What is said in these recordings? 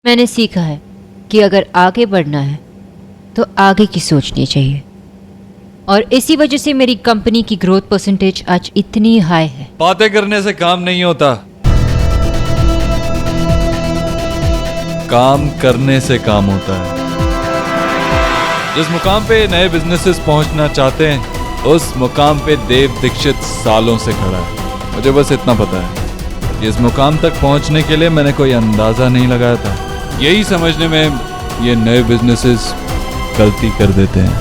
मैंने सीखा है कि अगर आगे बढ़ना है तो आगे की सोचनी चाहिए, और इसी वजह से मेरी कंपनी की ग्रोथ परसेंटेज आज इतनी हाई है। बातें करने से काम नहीं होता, काम करने से काम होता है। जिस मुकाम पे नए बिजनेसेस पहुंचना चाहते हैं, उस मुकाम पे देव दीक्षित सालों से खड़ा है। मुझे बस इतना पता है, इस मुकाम तक पहुंचने के लिए मैंने कोई अंदाजा नहीं लगाया था। यही समझने में ये नए बिजनेसेस गलती कर देते हैं।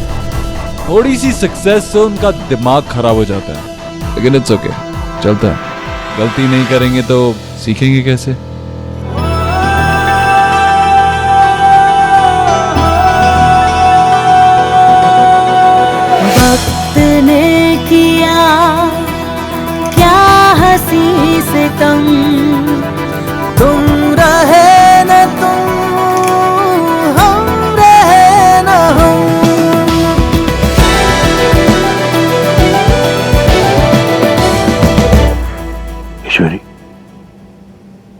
थोड़ी सी सक्सेस से उनका दिमाग खराब हो जाता है, लेकिन इट्स ओके, चलता है। गलती नहीं करेंगे तो सीखेंगे कैसे? वक्त ने किया क्या हंसी से कम, तुम रहे न तुम, हम रहे न हम। ईश्वरी,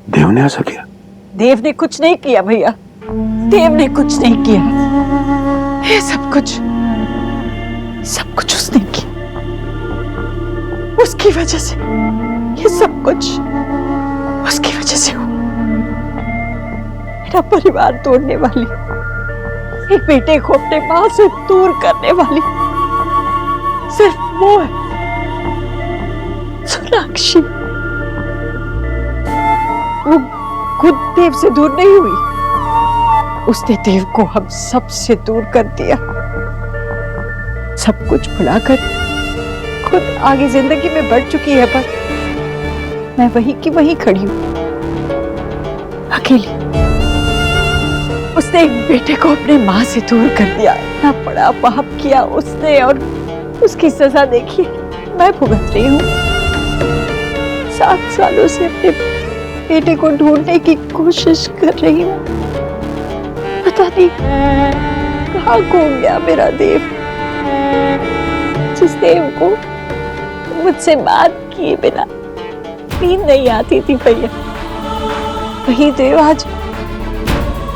देव ने ऐसा किया? देव ने कुछ नहीं किया भैया, देव ने कुछ नहीं किया। ये सब कुछ उसने किया। उसकी वजह से ये सब कुछ उसकी वजह से हुआ। मेरा परिवार तोड़ने वाली, एक बेटे को अपने मां से दूर करने वाली सिर्फ वो है, सोनाक्षी। वो खुद देव से दूर नहीं हुई, उसने देव को हम सब से दूर कर दिया। सब कुछ भुलाकर खुद आगे जिंदगी में बढ़ चुकी है, पर मैं वहीं की वहीं खड़ी हूं, अकेली। उसने एक बेटे को अपने मां से दूर कर दिया, इतना बड़ा पाप किया उसने, और उसकी सजा देखी मैं भुगत रही हूं। 7 सालों से अपने बेटे को ढूंढने की कोशिश कर रही हूं। पता नहीं कहाँ खो गया मेरा देव, जिस देव को मुझसे बात किए बिना नींद नहीं आती थी भैया। वही देव आज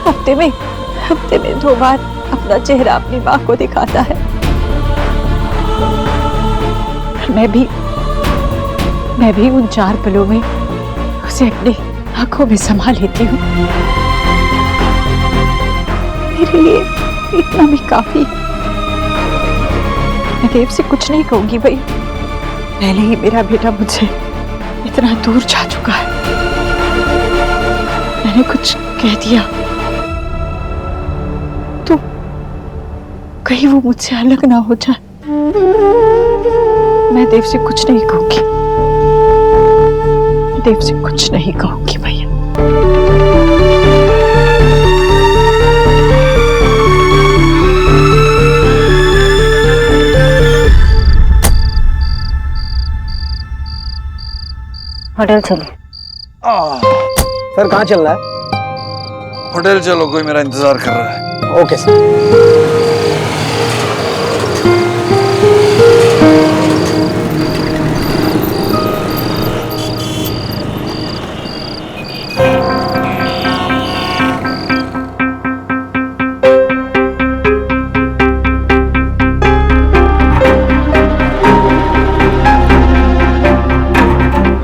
हफ्ते में 2 बार अपना चेहरा अपनी मां को दिखाता है। मैं भी उन 4 पलों में उसे अपनी आंखों में समा लेती हूँ। मेरे लिए इतना भी काफी है। मैं देव से कुछ नहीं कहूंगी भैया, पहले ही मेरा बेटा मुझसे इतना दूर जा चुका है। मैंने कुछ कह दिया तो कहीं वो मुझसे अलग ना हो जाए। मैं देव से कुछ नहीं कहूंगी, देव से कुछ नहीं कहूंगी भैया। होटल चलो। सर कहाँ चल रहा है? होटल चलो, कोई मेरा इंतजार कर रहा है। Okay sir.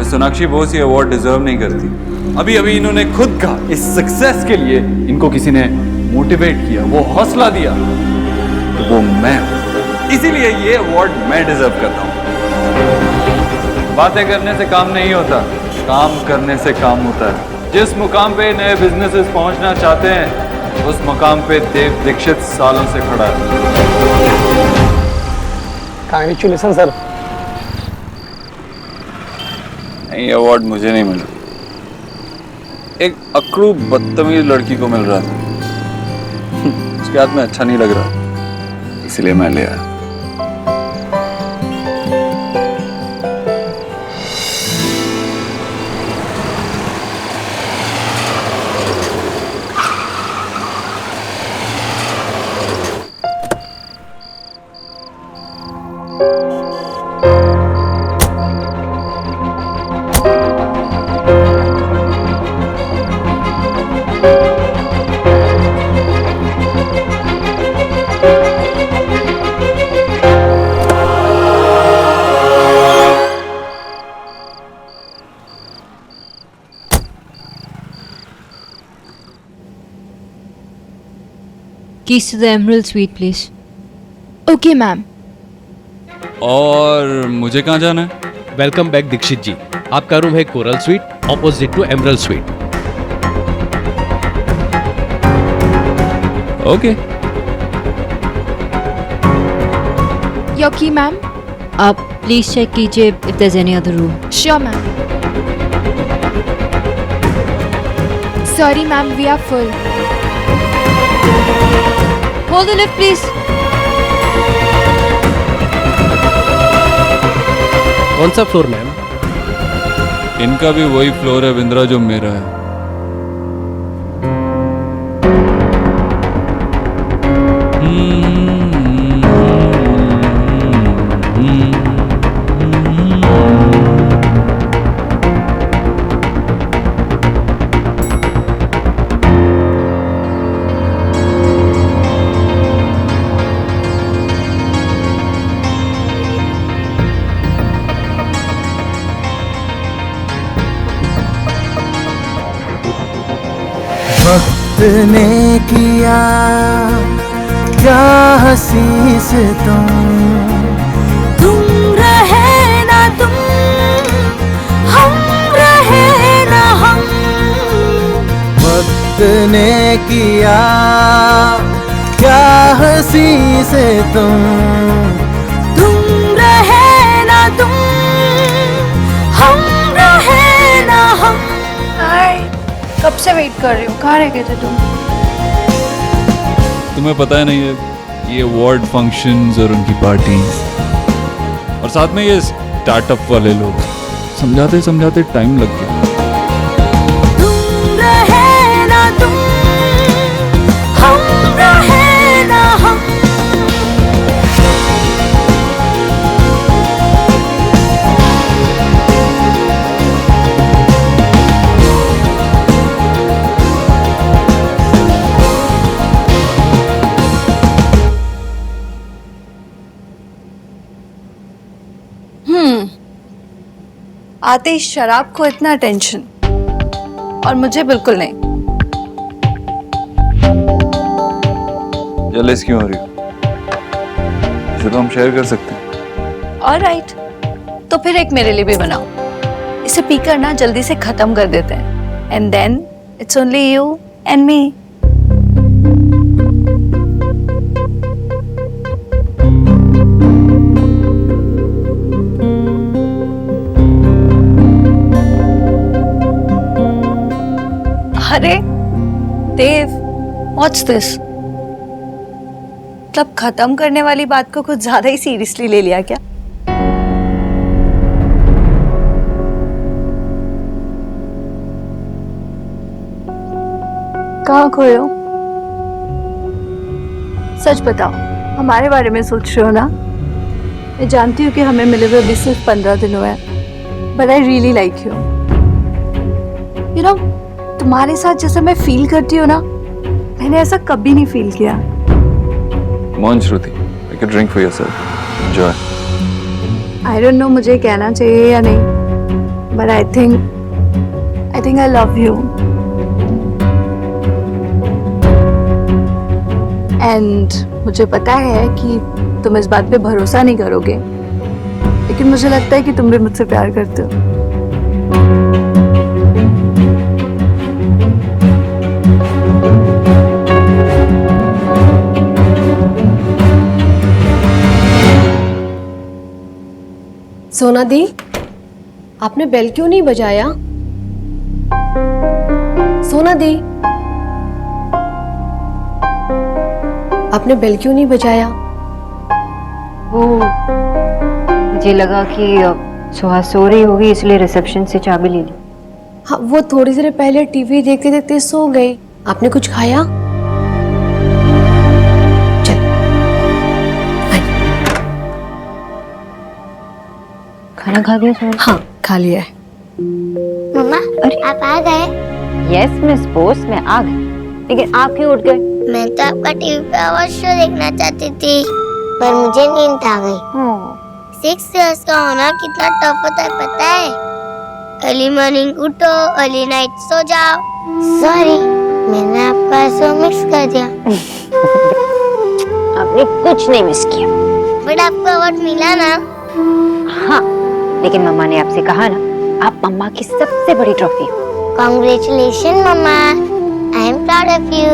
सोनाक्षी बोस ये अवार्ड डिजर्व नहीं करती। अभी इन्होंने खुद कहा, इस सक्सेस के लिए इनको किसी ने मोटिवेट किया, वो हौसला दिया, तो वो मैं हूं। इसीलिए ये अवार्ड मैं डिजर्व करता हूं। बातें करने से काम नहीं होता, काम करने से काम होता है। जिस मुकाम पे नए बिजनेसेस पहुंचना चाहते हैं, उस मुकाम पे देव दीक्षित सालों से खड़ा है। Congratulation sir. नहीं, अवार्ड मुझे नहीं मिला, एक अकड़ू बदतमीज लड़की को मिल रहा था। उसके हाथ में अच्छा नहीं लग रहा, इसलिए मैं ले आया। Keys to the Emerald Suite, please. Okay ma'am. और मुझे कहाँ जाना है? Welcome back Dikshit ji. आपका रूम है Coral Suite, opposite to Emerald Suite. Okay. Your key ma'am. आप प्लीज चेक कीजिए if there's any other room. Sure ma'am. Sorry ma'am, we are full. Hold the lift, please. कौन सा floor ma'am? इनका भी वही floor है विंद्रा जो मेरा है। वक्त ने किया क्या हंसी से तुम रहे ना तुम, हम रहे ना हम। वक्त ने किया क्या हंसी से तुम रहे ना तुम, हम रहे ना हम। कब से वेट कर रही हूँ, कहाँ रह गए थे तुम? तुम्हें पता है नहीं है ये वार्ड फंक्शंस और उनकी पार्टीज और साथ में ये स्टार्टअप वाले लोग समझाते समझाते टाइम लग गया। तुम रहे ना तुम, हम रहे ना हम। आते ही शराब को इतना टेंशन, और मुझे बिल्कुल नहीं। जेलस क्यों हो रही हो? इसे तो हम शेयर कर सकते हैं। ऑलराइट, तो फिर एक मेरे लिए भी बनाओ। इसे पीकर ना जल्दी से खत्म कर देते हैं, and then it's only you and me. अरे देव, व्हाट्स दिस? मतलब खत्म करने वाली बात को कुछ ज्यादा ही सीरियसली ले लिया क्या? कहाँ खोए हो? सच बताओ, हमारे बारे में सोच रहे हो ना? मैं जानती हूँ कि हमें मिले हुए अभी सिर्फ 15 दिन हुए हैं, but I really like you. You know, तुम्हारे साथ जैसा मैं फील करती हूँ ना, मैंने ऐसा कभी नहीं फील किया। Come on, Shruti. Take a drink for yourself. Enjoy. I don't know मुझे कहना चाहिए या नहीं, but I think I love you. And मुझे पता है कि तुम इस बात पे भरोसा नहीं करोगे, लेकिन मुझे लगता है कि तुम भी मुझसे प्यार करते हो। सोना दी, आपने बेल क्यों नहीं बजाया? सोना दी, आपने बेल क्यों नहीं बजाया? वो मुझे लगा कि सुहा सो रही होगी, इसलिए रिसेप्शन से चाबी ले ली। हाँ, वो थोड़ी देर पहले टीवी देखते देखते सो गई। आपने कुछ खाया? चल, आइए। खाना खा लिया सुहा? हाँ, खा लिया है। मम्मा, आप आ गए? यस मिस बोस, मैं आ गई, लेकिन आप क्यों उठ गए? मैं तो आपका टीवी पे आवाज शो देखना चाहती थी, पर मुझे नींद आ गई। 6 इयर्स का होना कितना टफ होता है पता है? अर्ली मॉर्निंग उठो, अर्ली नाइट सो जाओ। सॉरी, मैंने आपका शो मिक्स कर दिया। तुमने कुछ नहीं मिस किया। बट आपको अवार्ड मिला ना। हाँ, लेकिन मम्मा ने आपसे कहा ना, आप मम्मा की सबसे बड़ी ट्रॉफी हो। Congratulations, mamma. I am proud of you.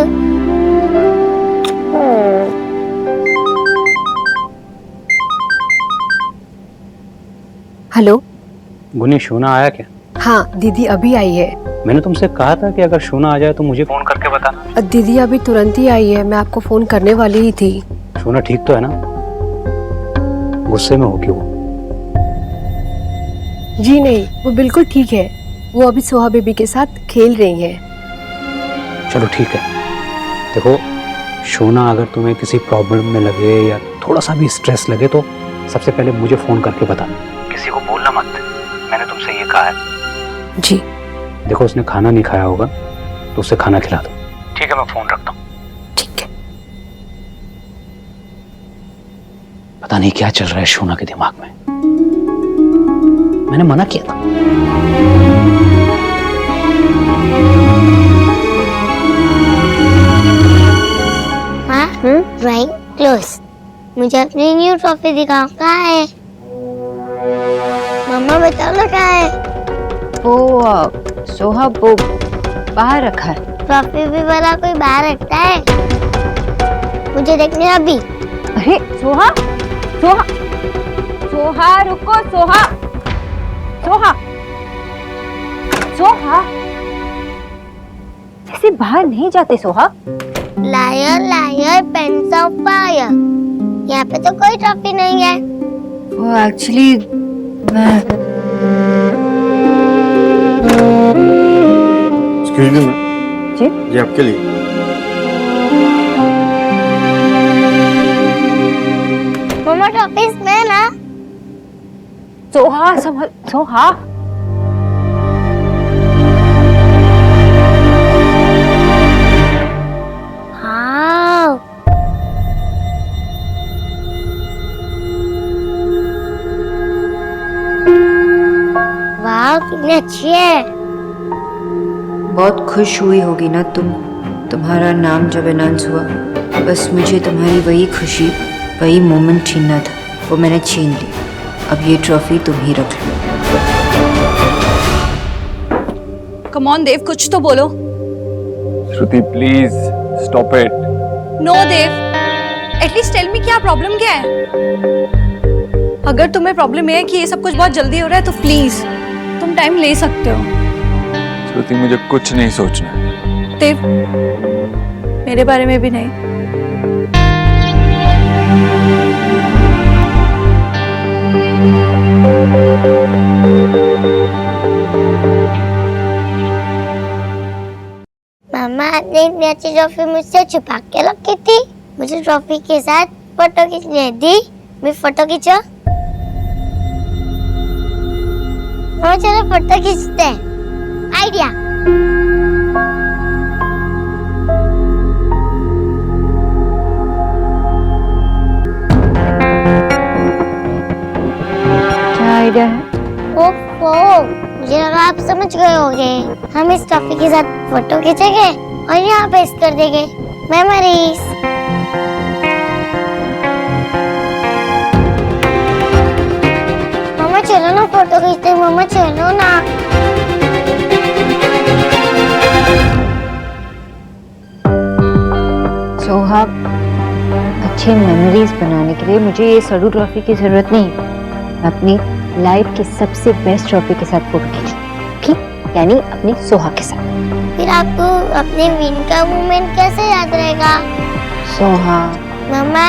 Hello. Guni, शोना आया क्या? हाँ दीदी अभी आई है। मैंने तुमसे कहा था कि अगर शोना आ जाए तो मुझे फोन करके बताना। दीदी अभी तुरंत ही आई है, मैं आपको फोन करने वाली ही थी। शोना ठीक तो है ना? गुस्से में हो क्यों? जी नहीं, वो बिल्कुल ठीक है। वो अभी सोहा बेबी के साथ खेल रही है। चलो ठीक है। देखो शोना, अगर तुम्हें किसी प्रॉब्लम में लगे या थोड़ा सा भी स्ट्रेस लगे तो सबसे पहले मुझे फोन करके बताना। किसी को बोलना मत, मैंने तुमसे ये कहा है। जी। देखो उसने खाना नहीं खाया होगा तो उसे खाना खिला दो। ठीक है, मैं फोन रखता हूँ। ठीक है। पता नहीं क्या चल रहा है शोना के दिमाग में। मैंने मना किया था। हाँ, ड्राइंग क्लोज। मुझे अपनी न्यू ट्रॉफी दिखाओ। कहाँ है? मम्मा बताओ ना कहाँ है? वो सोहा वो बाहर रखा है। ट्रॉफी भी वाला कोई बाहर रखता है? मुझे देखने अभी। अरे सोहा, सोहा, सोहा रुको, सोहा, सोहा, सोहा, ऐसे बाहर नहीं जाते Soha. Liar liar pants of fire. यहाँ पे तो कोई ट्रॉफी नहीं है। वो एक्चुअली मैं जी ये आपके लिए। मम्मा ट्रॉफी इसमें ना। सोहा संभल, सोहा। हाँ। वाह कितनी अच्छी है। बहुत खुश हुई होगी ना तुम, तुम्हारा नाम जब अनाउंस हुआ। बस मुझे तुम्हारी वही खुशी, वही मोमेंट छीनना था, वो मैंने छीन ली। अब ये ट्रॉफी तुम ही रख लो। कम ऑन देव, कुछ तो बोलो। Shruti please stop it. No Dev, at least tell me क्या प्रॉब्लम क्या है। अगर तुम्हें प्रॉब्लम है कि ये सब कुछ बहुत जल्दी हो रहा है तो प्लीज तुम टाइम ले सकते हो। श्रुति मुझे कुछ नहीं सोचना है। देव, मेरे बारे में भी नहीं। मामा आपने इतनी अच्छी ट्रॉफी मुझसे छुपा के रखी थी। मुझे ट्रॉफी के साथ फोटो खींचने दी। मैं फोटो खींचो। मामा चलो फोटो खींचते हैं। आइडिया। क्या आइडिया है? ओफो, मुझे लगा आप समझ गए होंगे। हम इस ट्रॉफी के साथ फोटो खींचेंगे और यहाँ पेस्ट कर देंगे मेमोरीज। मामा चलो ना फोटो खींचते हैं। मामा चलो ना। सोहा, अच्छे मेमोरीज बनाने के लिए मुझे ये सड़ू ट्रॉफी की जरूरत नहीं। अपनी लाइफ की सबसे बेस्ट ट्रॉफी के साथ फोटो खींचो, ठीक? यानी अपनी सोहा के साथ। फिर आपको अपने विन का मोमेंट कैसे याद रहेगा? सोहा, मामा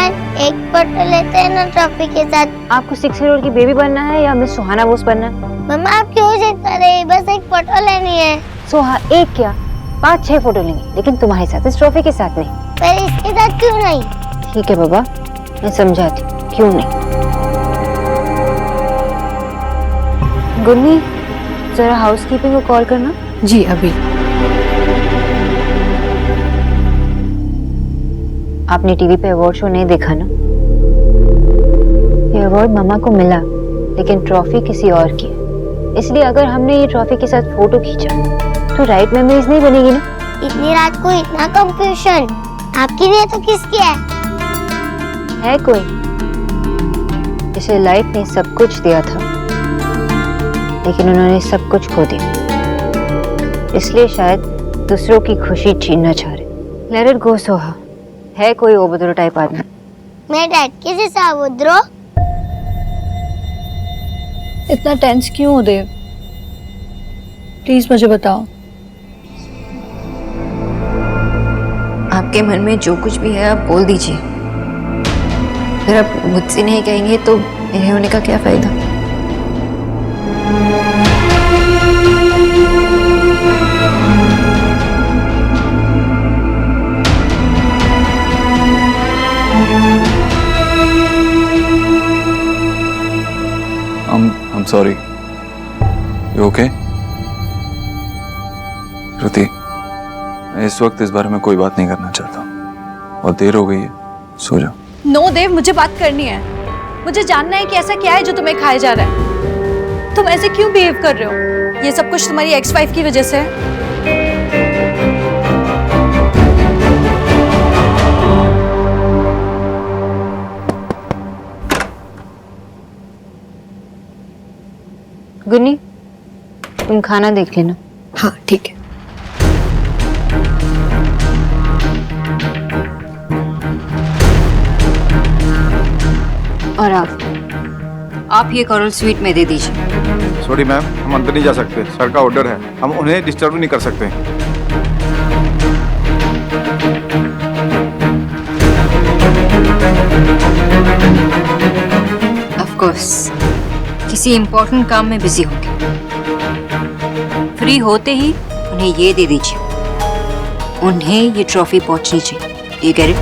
एक फोटो लेते हैं ना ट्रॉफी के साथ। आपको 6 करोड़ की बेबी बनना है या हमें सुहाना बोस बनना है? मामा आप क्यों जिद कर रहे हैं? बस एक फोटो लेनी है। सोहा, एक क्या 5-6 फोटो लेंगे, लेकिन तुम्हारे साथ इस ट्रॉफी के साथ नहीं। पर इसके साथ क्यों नहीं? ठीक है बाबा, मैं समझाती हूँ क्यों नहीं। गुन्नी, जरा हाउसकीपिंग को कॉल करना। जी अभी। आपने टीवी पे अवार्ड शो नहीं देखा ना? ये अवार्ड मामा को मिला, लेकिन ट्रॉफी किसी और की है। इसलिए अगर हमने ये ट्रॉफी के साथ फोटो खींचा तो राइट मेमोरीज नहीं बनेगी ना। इतनी रात को इतना कंफ्यूजन आपकी नहीं है तो किसकी है? है कोई जिसे लाइफ ने सब कुछ दिया था, लेकिन उन्होंने सब कुछ खो दिया, इसलिए शायद दूसरों की खुशी छीनना चाह रहे। Let it go Soha. है कोई ओबद्रो टाइप आदमी? मैं डैड के जैसा उधरो। इतना टेंस क्यों हो देव? प्लीज मुझे बताओ। आपके मन में जो कुछ भी है आप बोल दीजिए। अगर आप मुझसे नहीं कहेंगे तो मेरे होने का क्या फायदा? I'm sorry. You okay? श्रुति, मैं इस वक्त इस बारे में कोई बात नहीं करना चाहता। बहुत देर हो गई है, सो जाओ। नो देव, मुझे बात करनी है। मुझे जानना है कि ऐसा क्या है जो तुम्हें खाया जा रहा है। तुम ऐसे क्यों बिहेव कर रहे हो? ये सब कुछ तुम्हारी एक्स वाइफ की वजह से है। गुन्नी, तुम खाना देख लेना। हाँ ठीक है। और आप ये कोरल स्वीट में दे दीजिए। सॉरी मैम, हम अंदर नहीं जा सकते, सर का ऑर्डर है, हम उन्हें डिस्टर्ब नहीं कर सकते। ऑफ कोर्स किसी इम्पोर्टेंट काम में बिजी होंगे। फ्री होते ही उन्हें ये दे दीजिए। उन्हें ये ट्रॉफी पहुंचनी चाहिए। You get it?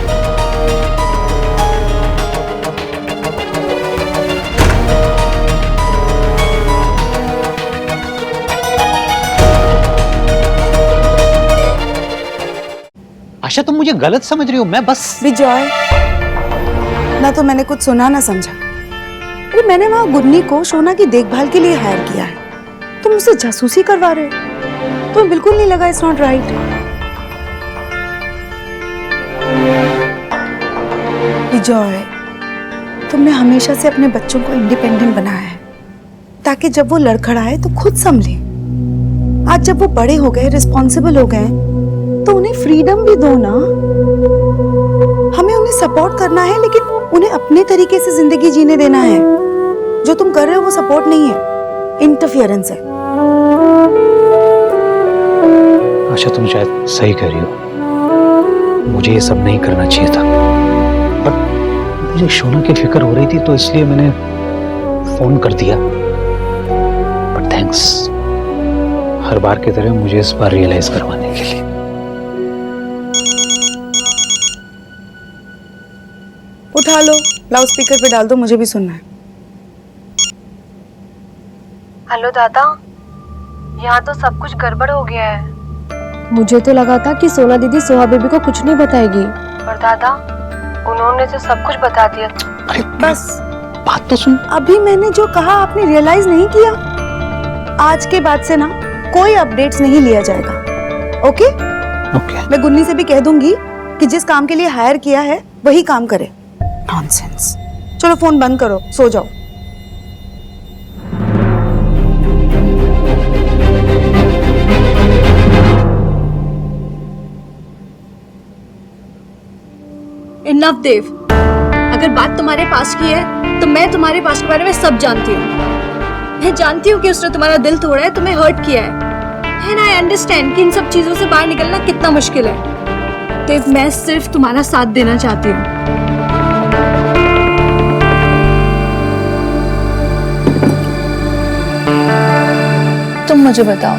आशा तुम मुझे गलत समझ रही हो। मैं बस विजय, ना तो मैंने कुछ सुना ना समझा। अरे मैंने वहां गुन्नी को शोना की देखभाल के लिए हायर किया है, तुम मुझसे जासूसी करवा रहे हो। तुम्हें बिल्कुल नहीं लगा इट्स नॉट राइट? विजय, तुमने हमेशा से अपने बच्चों को इंडिपेंडेंट बनाया है ताकि जब वो लड़खड़ाए तो खुद संभले। आज जब वो बड़े हो गए, रिस्पॉन्सिबल हो गए, तो उन्हें फ्रीडम भी दो ना। हमें उन्हें सपोर्ट करना है, लेकिन उन्हें अपने तरीके से जिंदगी जीने देना है। जो तुम कर रहे हो वो सपोर्ट नहीं है, इंटरफियरेंस है। आशा तुम शायद सही कह रही हो, मुझे ये सब नहीं करना चाहिए था, पर मुझे शोना की फिक्र हो रही थी तो इसलिए मैंने फोन कर दिया। बट थैंक्स हर बार की तरह मुझे इस बार रियलाइज करवाने के लिए। उठा लो, लाउड स्पीकर पे डाल दो, मुझे भी सुनना है। हेलो दादा, यहाँ तो सब कुछ गड़बड़ हो गया है। मुझे तो लगा था कि सोना दीदी सोहा बेबी को कुछ नहीं बताएगी, पर दादा उन्होंने तो सब कुछ बता दिया। अरे बस बात तो सुन। अभी मैंने जो कहा आपने रियलाइज नहीं किया। आज के बाद से ना कोई अपडेट्स नहीं लिया जाएगा, ओके? ओके। मैं गुन्नी से भी कह दूंगी कि जिस काम के लिए हायर किया है वही काम करे। नॉनसेंस। चलो फोन बंद करो, सो जाओ। इनफ देव, अगर बात तुम्हारे पास की है तो मैं तुम्हारे पास के बारे में सब जानती हूँ। मैं जानती हूँ कि उसने तुम्हारा दिल तोड़ा है, तुम्हें हर्ट किया है। एंड आई अंडरस्टैंड कि इन सब चीजों से बाहर निकलना कितना मुश्किल है। देव, मैं सिर्फ तुम्हारा साथ देना चाहती हूँ। तुम मुझे बताओ,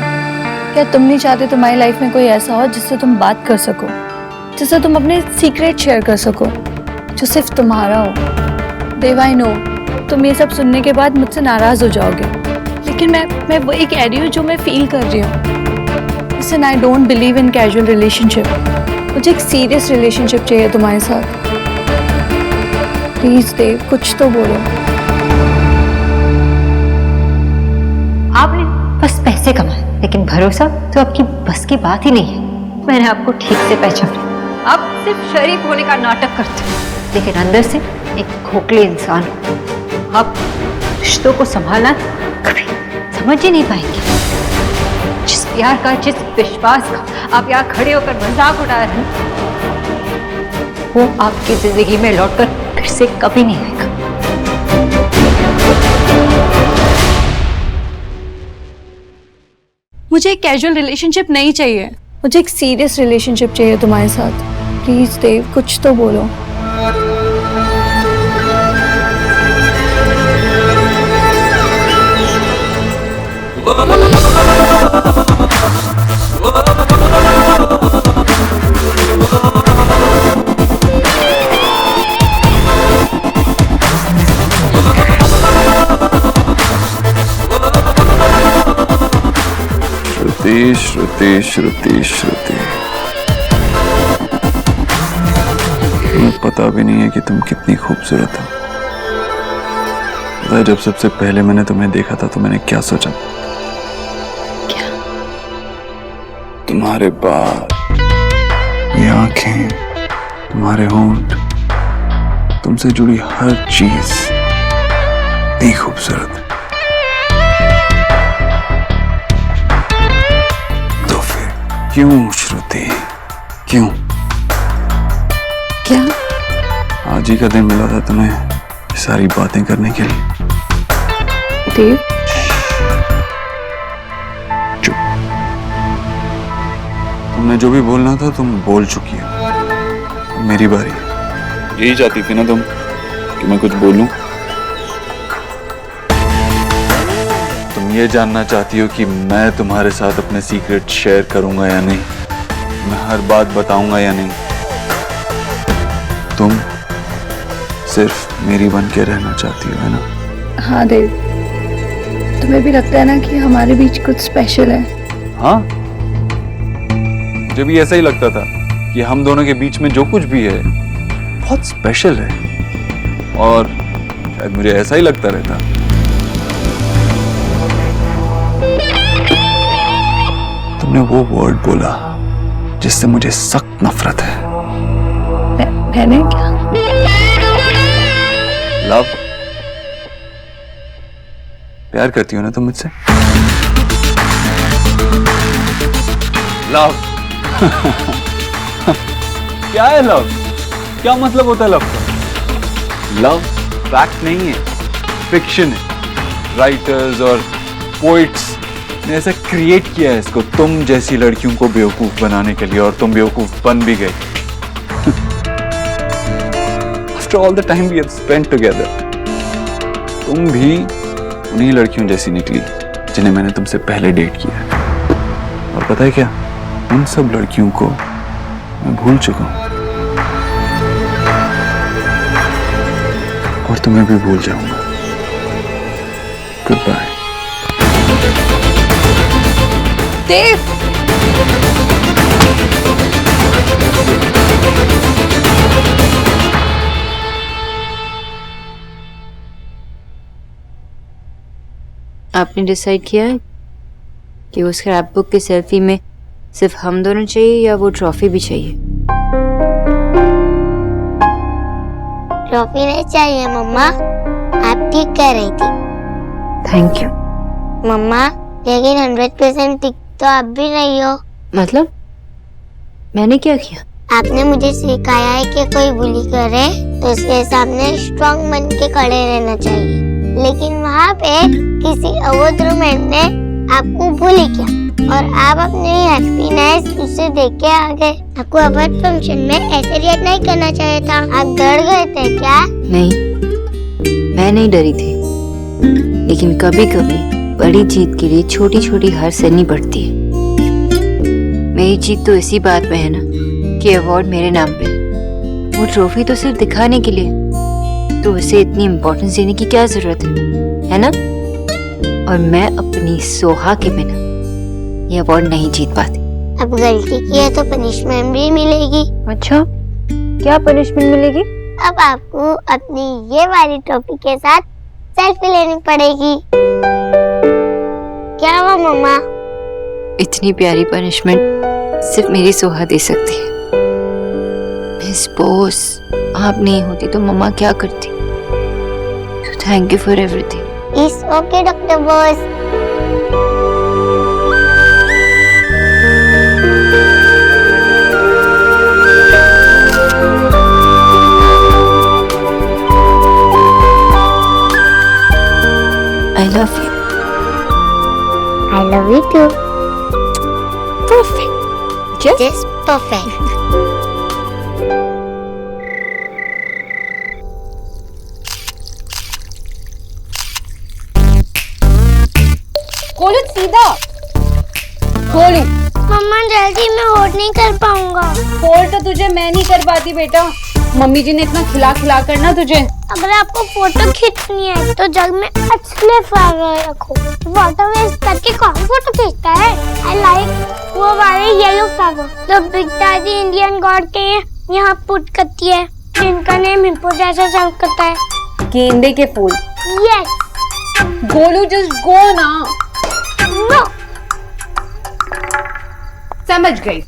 क्या तुम नहीं चाहते तुम्हारी लाइफ में कोई ऐसा हो जिससे तुम बात कर सको, जिससे तुम अपने सीक्रेट शेयर कर सको, जो सिर्फ तुम्हारा हो? देव, आई नो तुम ये सब सुनने के बाद मुझसे नाराज हो जाओगे, लेकिन मैं वही कह रही हूँ जो मैं फील कर रही हूँ। Listen, I don't believe in casual relationship. मुझे एक सीरियस रिलेशनशिप चाहिए तुम्हारे साथ। प्लीज देव, कुछ तो बोलो। आपने बस पैसे कमाए, लेकिन भरोसा तो आपकी बस की बात ही नहीं है। मैंने आपको ठीक से पहचाना। आप सिर्फ शरीफ होने का नाटक करते हो, लेकिन अंदर से एक खोखले इंसान को आप रिश्तों को संभालना कभी समझ ही नहीं पाएंगे। जिस प्यार का, जिस विश्वास का आप यहाँ खड़े होकर मजाक उड़ा रहे हैं, वो आपकी जिंदगी में लौटकर फिर से कभी नहीं आएगा। मुझे एक कैजुअल रिलेशनशिप नहीं चाहिए, मुझे एक सीरियस रिलेशनशिप चाहिए तुम्हारे साथ। प्लीज देव, कुछ तो बोलो। श्रुति श्रुति श्रुति श्रुति, तुम्हें पता भी नहीं है कि तुम कितनी खूबसूरत हो। पता है, जब सबसे पहले मैंने तुम्हें देखा था तो मैंने क्या सोचा? क्या? तुम्हारे बाल, ये आंखें, तुम्हारे होंठ, तुमसे जुड़ी हर चीज इतनी खूबसूरत है। तो फिर क्यों श्रुति, क्यों? क्या? आज ही का दिन मिला था तुम्हें ये सारी बातें करने के लिए। देव, चुप। तुमने जो भी बोलना था तुम बोल चुकी हो, अब मेरी बारी है। यही चाहती थी ना तुम कि मैं कुछ बोलूं? तुम ये जानना चाहती हो कि मैं तुम्हारे साथ अपने सीक्रेट शेयर करूंगा या नहीं, मैं हर बात बताऊंगा या नहीं। तुम सिर्फ मेरी बन के रहना चाहती हो, है ना? हाँ देव, तुम्हें भी लगता है ना कि हमारे बीच कुछ स्पेशल है? हाँ, मुझे भी ऐसा ही लगता था कि हम दोनों के बीच में जो कुछ भी है बहुत स्पेशल है, और शायद मुझे ऐसा ही लगता रहता। तुमने वो वर्ड बोला जिससे मुझे सख्त नफरत है। मैंने क्या? लव। प्यार करती हो ना तुम मुझसे? लव। क्या है लव? क्या मतलब होता है लव का? लव फैक्ट नहीं है, फिक्शन है। राइटर्स और पोइट्स ने ऐसा क्रिएट किया है इसको तुम जैसी लड़कियों को बेवकूफ बनाने के लिए, और तुम बेवकूफ बन भी गए। After all the time we have spent together, तुम भी उन्हीं लड़कियों जैसी निकली जिन्हें मैंने तुमसे पहले डेट किया। और पता है क्या, उन सब लड़कियों को मैं भूल चुका हूं, और तुम्हें भी भूल जाऊंगा। Good bye. देव, आपने डिसाइड किया है कि उस स्क्रैप बुक की सेल्फी में सिर्फ हम दोनों चाहिए या वो ट्रॉफी भी चाहिए? ट्रॉफी नहीं चाहिए मम्मा, आप ठीक कह रही थी। थैंक यू मम्मा, लेकिन 100% ठीक तो आप भी नहीं हो। मतलब मैंने क्या किया? आपने मुझे सिखाया है कि कोई बुली करे तो उसके सामने स्ट्रांग बन के खड़े रहना चाहिए, लेकिन वहाँ पे किसी अवध रोमांस ने आपको बुली किया और आप अपनी हैप्पीनेस उसे देख के आ गए। आपको अवध फंक्शन में ऐसे रिएक्ट नहीं करना चाहिए था। आप डर गए थे क्या? नहीं, मैं नहीं डरी थी, लेकिन कभी कभी बड़ी जीत के लिए छोटी छोटी हार सहनी पड़ती है। मेरी जीत तो इसी बात में है ना कि अवार्ड मेरे नाम पे, वो ट्रॉफी तो सिर्फ दिखाने के लिए, तो उसे इतनी इम्पोर्टेंस देने की क्या जरूरत है ना? और मैं अपनी सोहा के बिना ये अवार्ड नहीं जीत पाती। अब गलती की है तो पनिशमेंट भी मिलेगी। अच्छा, क्या पनिशमेंट मिलेगी? अब आपको अपनी ये वाली ट्रॉफी के साथ सेल्फी लेनी पड़ेगी। क्या हुआ मम्मा? इतनी प्यारी पनिशमेंट सिर्फ मेरी सोहा दे सकती है। मैं मिस बोस, आप नहीं होती तो मम्मा क्या करती? तो thank you for everything. It's okay doctor boss. I love you. I love you too. Perfect. Just perfect. खोलो सीधा, खोली। मम्मा जल्दी, मैं होल्ड नहीं कर पाऊंगा। होल्ड तो तुझे मैं नहीं कर पाती बेटा, मम्मी जी ने इतना खिला खिला कर ना तुझे। अगर आपको फोटो खींचनी है तो जग में अच्छे फ्लावर रखो। वाटर वेस्ट करके कौन फोटो खींचता है? आई लाइक वो वाले येलो फ्लावर जो बिग दादी इंडियन गॉड के यहाँ पुट करती है, जिनका नेम हिप्पो जैसा साउंड करता है। गेंदे के फूल। यस। गोलू जस्ट गो ना। नो। समझ गई।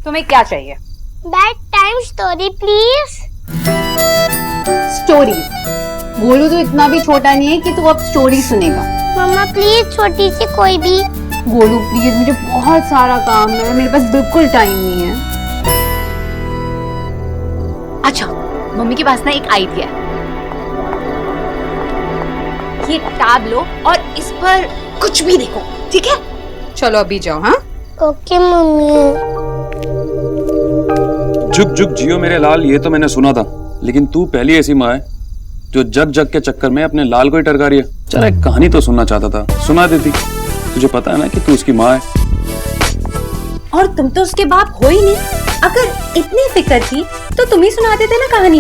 तुम्हें क्या चाहिए? Bed time story please. Story. Golu तो इतना भी छोटा नहीं है कि तू अब स्टोरी सुनेगा। मम्मा प्लीज छोटी सी कोई भी। गोलू प्लीज, मुझे बहुत सारा काम है, मेरे पास बिल्कुल टाइम नहीं है। अच्छा, मम्मी के पास ना एक आइडिया है। ये टैब लो और इस पर कुछ भी देखो, ठीक है? चलो अभी जाओ। हाँ ओके मम्मी। जुग जुग जियो मेरे लाल, ये तो मैंने सुना था, लेकिन तू पहली ऐसी माँ है जो जग जग के चक्कर में अपने लाल को ही टरका रही है। चल एक कहानी तो सुनना चाहता था, सुना देती। तुझे पता है ना कि तू उसकी माँ है। और तुम तो उसके बाप हो ही नहीं। अगर इतनी फिक्र थी तो तुम ही सुना देते ना कहानी।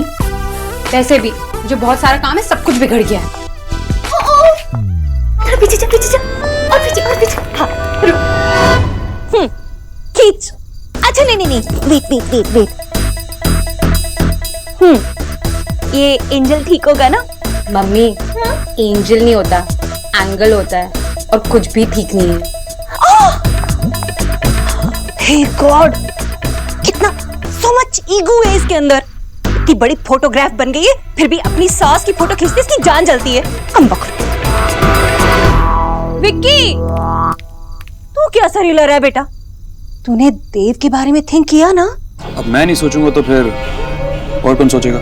वैसे भी मुझे बहुत सारा काम है, सब कुछ बिगड़ गया है। पीछे जा, पीछे जा, और पीछे, और पीछे। हाँ, रुक। खींच। अच्छा नहीं, वेट। ये एंजल ठीक होगा ना? मम्मी, एंजल नहीं होता, एंगल होता है, और कुछ भी ठीक नहीं है। हे गॉड, कितना सो मच ईगो है इसके अंदर। इतनी बड़ी फोटोग्राफ बन गई है, फिर भी अपनी सास की फोटो खींचते इसकी जान जलती है। विक्की, तू क्या सर हिला रहा है बेटा? तूने देव के बारे में थिंक किया ना? अब मैं नहीं सोचूंगा तो फिर और कौन सोचेगा?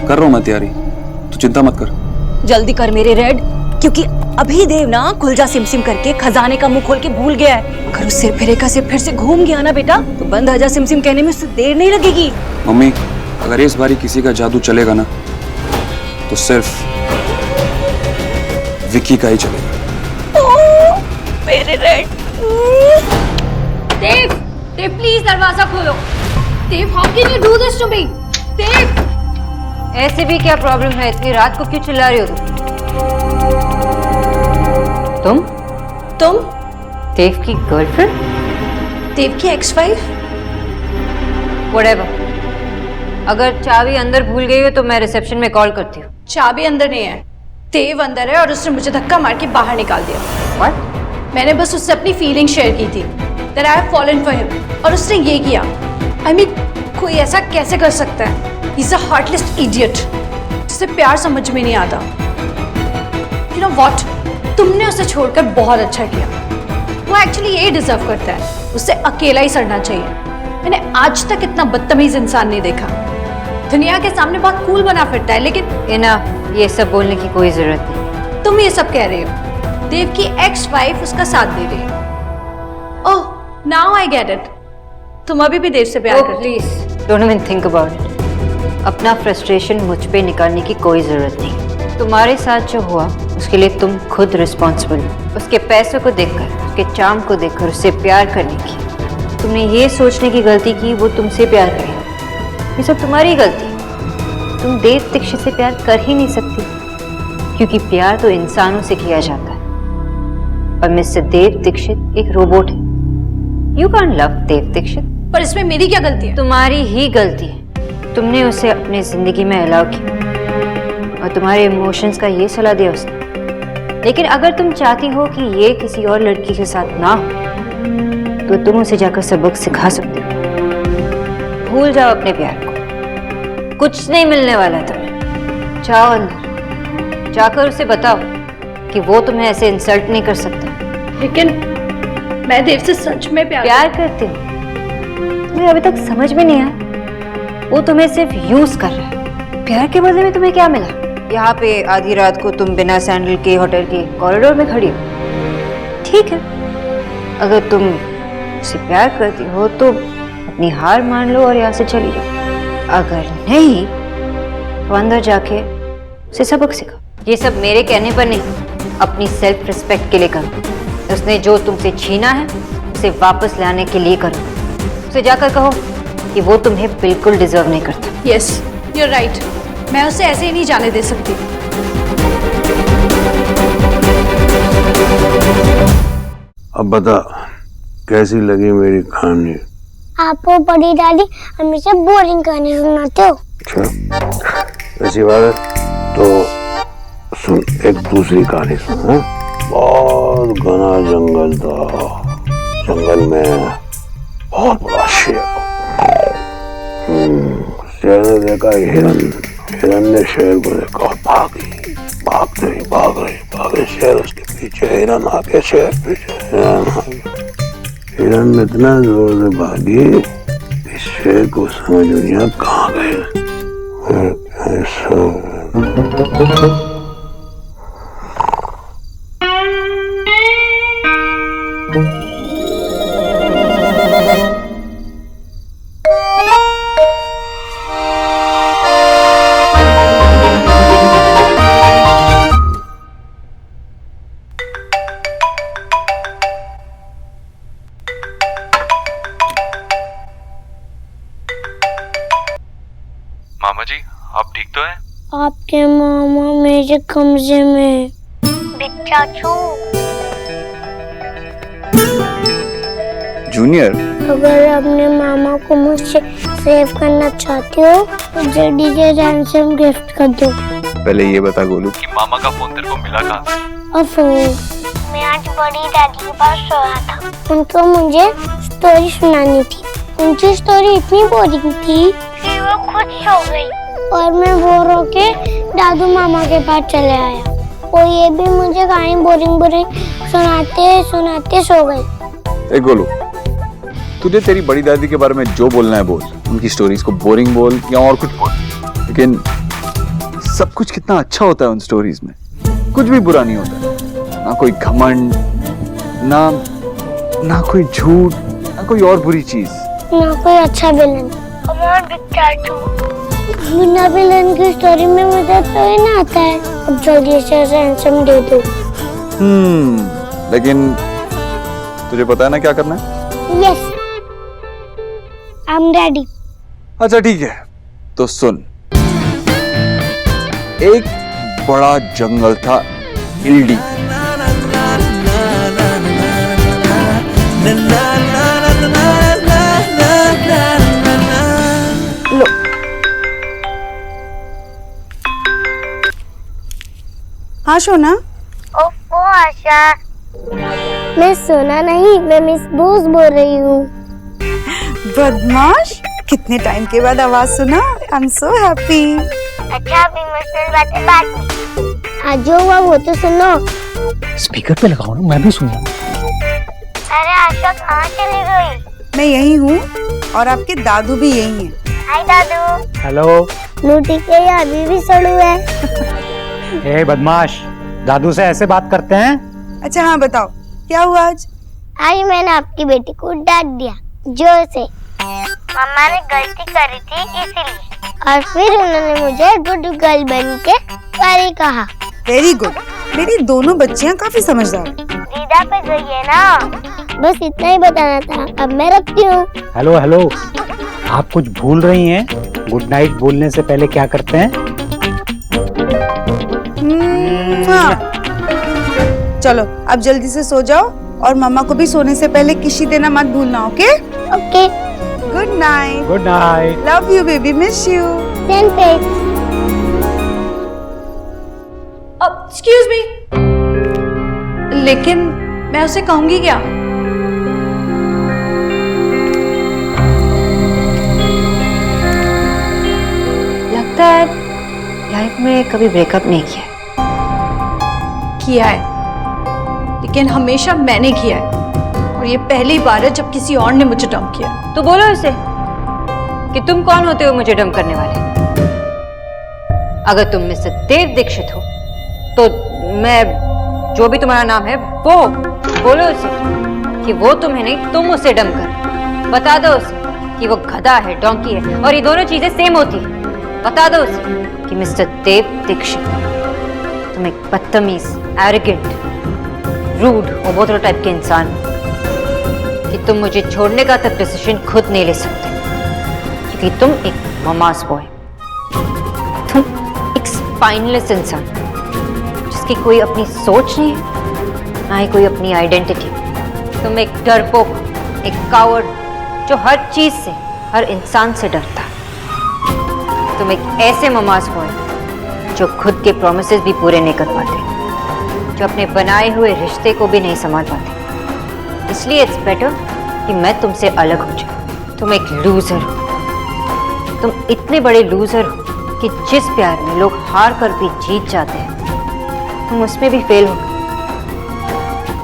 कर रहा हूं मैं तैयारी, तू चिंता मत कर। जल्दी कर मेरे रेड, क्योंकि अभी देव ना खुलजा सिमसिम करके खजाने का मुंह खोल के भूल गया है। अगर उस सिर फिरे का सिर फिर से घूम गया ना बेटा, तो बंद आजा सिमसिम कहने में उससे देर नहीं लगेगी। मम्मी, अगर इस बारी किसी का जादू चलेगा ना तो सिर्फ विक्की का ही चलेगा। मेरे रेड। देव, देव प्लीज दरवाजा खोलो। Dev, how can you do this to me? Dev, ऐसे भी क्या प्रॉब्लम है? इतनी रात को क्यों चिल्ला रही हो तुम? देव की गर्लफ्रेंड? देव की एक्स-वाइफ? व्हाटएवर। अगर चाबी अंदर भूल गई हो तो मैं रिसेप्शन में कॉल करती हूँ। चाबी अंदर नहीं है, देव अंदर है और उसने मुझे धक्का मार के बाहर निकाल दिया। What? मैंने बस उससे अपनी फीलिंग शेयर की थी that I have fallen for him, और उसने ये किया। I mean, कोई ऐसा कैसे कर सकता है? He's a heartless idiot, जिसे प्यार समझ में नहीं आता। You know what? तुमने उसे छोड़कर बहुत अच्छा किया। वो एक्चुअली ये डिजर्व करता है, उसे अकेला ही सड़ना चाहिए। मैंने आज तक इतना बदतमीज इंसान नहीं देखा। दुनिया के सामने बहुत कूल बना फिरता है, लेकिन इनफ, ये सब बोलने की कोई जरूरत नहीं। तुम ये सब कह रहे हो। देव की एक्स-वाइफ उसका साथ दे रही है। ओह, नाउ आई गेट इट। तुम अभी भी देव से प्यार करती हो। Please don't even think about it. अपना फ्रस्ट्रेशन मुझ पे निकालने की कोई जरूरत नहीं। तुम्हारे साथ जो हुआ उसके लिए तुम खुद रिस्पॉन्सिबल हो। उसके पैसों को देखकर, उसके चार्म को देखकर उससे प्यार करने की तुमने ये सोचने की गलती की वो तुमसे प्यार करेगा। ये सब तुम्हारी गलती है। तुम देव दीक्षित से प्यार कर ही नहीं सकती, क्योंकि प्यार तो इंसानों से किया जाता है और मिस्टर देव दीक्षित एक रोबोट है। यू कांट लव देव दीक्षित। पर इसमें मेरी क्या गलती है? तुम्हारी ही गलती है। तुमने उसे अपनी जिंदगी में अलाउ किया और तुम्हारे इमोशंस का ये सलाह दिया उसने। लेकिन अगर तुम चाहती हो कि ये किसी और लड़की के साथ ना हो तो तुम उसे जाकर सबक सिखा सकते हो। भूल जाओ अपने प्यार को। कुछ नहीं मिलने वाला तुम्हें। जाओ अंदर, जाकर उसे बताओ कि वो तुम्हें ऐसे इंसल्ट नहीं कर सकता। लेकिन मैं देव से सच में प्यार करती हूँ, तुम्हें अभी तक समझ में नहीं आया। वो तुम्हें सिर्फ यूज कर रहा है। प्यार के बदले में तुम्हें क्या मिला? यहाँ पे आधी रात को तुम बिना सैंडल के होटल के कॉरिडोर में खड़ी हो। ठीक है, अगर तुम उससे प्यार करती हो तो अपनी हार मान लो और यहाँ से चली जाओ। अगर नहीं तो अंदर जाके उसे सबक सिखाओ। ये सब मेरे कहने पर नहीं, अपनी सेल्फ रिस्पेक्ट के लिए करो। उसने जो तुमसे छीना है उसे वापस लाने के लिए करो। उसे जाकर कहो कि वो तुम्हें बिल्कुल डिजर्व नहीं करता। Yes, you are right. मैं उसे ऐसे ही नहीं जाने दे सकती। अब बता, कैसी लगी मेरी कहानी? आप वो बड़ी दादी हमेशा बोरिंग कहानी सुनाते हो। अच्छा, ऐसी बात है तो सुन, एक दूसरी कहानी सुन। हाँ? बहुत घना जंगल था। जंगल में बहुत बड़ा शेर। शेर ने देखा हिरन। हिरन ने शेर को देखा, भागे शेर उसके पीछे, हिरन आगे, शेर पीछे, हिरन आगे। हिरन इतना जोर से भागी कि शेर को समझ नहीं आया कहाँ गए। मामा जी, आप ठीक तो हैं? आपके मामा मेरे कमरे में। चाचू, जूनियर, अगर अपने मामा को मुझसे सेव करना चाहते हो तो जल्दी से रैंसम गिफ्ट कर दो। पहले ये बता गोलू कि मामा का फोन तेरे को मिला कहाँ से? अफो, मैं आज बड़ी दादी के पास सोया था। उनको मुझे स्टोरी सुनानी थी। उनकी स्टोरी इतनी बोरिंग थी कि वो खुद सो गई और मैं बोर होके दादू मामा के पास चले आया। वो ये भी मुझे कहानी बोरिंग सुनाते सुनाते सो गई। ए गोलू, तुझे तेरी बड़ी दादी के बारे में जो बोलना है बोल। उनकी स्टोरीज को बोरिंग बोल या और कुछ बोल, लेकिन सब कुछ कितना अच्छा होता है उन स्टोरीज में। कुछ भी बुरा नहीं होता, ना कोई घमंड, ना कोई झूठ, ना कोई और बुरी चीज, ना कोई अच्छा विलन। बिना विलन की स्टोरी में मजा तो ही ना आता है। अब जल्दी से रैंसम दे दो। लेकिन तुझे पता है ना क्या करना है? Yes, I am ready. अच्छा ठीक है, तो सुन। एक बड़ा जंगल था इल्डी। लो, हाँ सोना। ओफो आशा, मैं सोना नहीं, मैं मिस बोस बोल रही हूँ। बदमाश, कितने टाइम के बाद आवाज सुना। I am so happy. अच्छा, अब इमोशनल बातें बाद में। आज जो हुआ वो तो सुनो। स्पीकर पे लगाओ ना, मैं भी सुन लूं। अरे आशा कहाँ चली गई? मैं यही हूँ और आपके दादू भी यही हैं। हाय दादू। हेलो। लूटी के ये अभी भी सड़ू है। ए बदमाश, दादू से ऐसे बात करते हैं? अच्छा हाँ बताओ, क्या हुआ आज? आज मैंने आपकी बेटी को डांट दिया जोर से। मम्मा ने गलती करी थी इसीलिए, और फिर उन्होंने मुझे गुड गर्ल बन के सॉरी कहा। वेरी गुड, मेरी दोनों बच्चियाँ काफी समझदार हैं। दीदा पे गई है ना, बस इतना ही बताना था। अब मैं रखती हूँ। हेलो हेलो, आप कुछ भूल रही हैं। गुड नाइट बोलने से पहले क्या करते हैं? हाँ। चलो अब जल्दी से सो जाओ और मम्मा को भी सोने से पहले किसी देना मत भूलना। Okay okay. Good night. Good night. Love you baby, miss you. Excuse me, लेकिन मैं उसे कहूंगी क्या? लाइफ में कभी ब्रेकअप नहीं किया। किया है, लेकिन हमेशा मैंने किया है, और ये पहली बार है जब किसी और ने मुझे डंप किया। तो बोलो इसे कि तुम कौन होते हो मुझे डंप करने वाले। अगर तुम मिस्टर देव दीक्षित हो तो मैं जो भी तुम्हारा नाम है वो बोलो उसे कि वो तुम्हें नहीं तुम उसे डंप कर। बता दो उसे कि वो गधा है, डोंकी है, और ये दोनों चीजें सेम होती है। बता दो उसे कि मिस्टर देव दीक्षित तुम एक बदतमीज, एरोगेंट, रूड और बोतल टाइप के इंसान हो, कि तुम मुझे छोड़ने का तक डिसीजन खुद नहीं ले सकते, क्योंकि तुम एक ममास बॉय, तुम एक स्पाइनलेस इंसान जिसकी कोई अपनी सोच नहीं है, ना ही कोई अपनी आइडेंटिटी। तुम एक डरपोक, एक कावर्ड जो हर चीज से, हर इंसान से डरता है। तुम एक ऐसे ममास बॉय जो खुद के प्रोमिसेस भी पूरे नहीं कर पाते, जो अपने बनाए हुए रिश्ते को भी नहीं संभाल पाते। इसलिए इट्स बेटर कि मैं तुमसे अलग हो जाऊं। तुम एक लूजर हो, तुम इतने बड़े लूजर हो कि जिस प्यार में लोग हार कर भी जीत जाते हैं तुम उसमें भी फेल हो।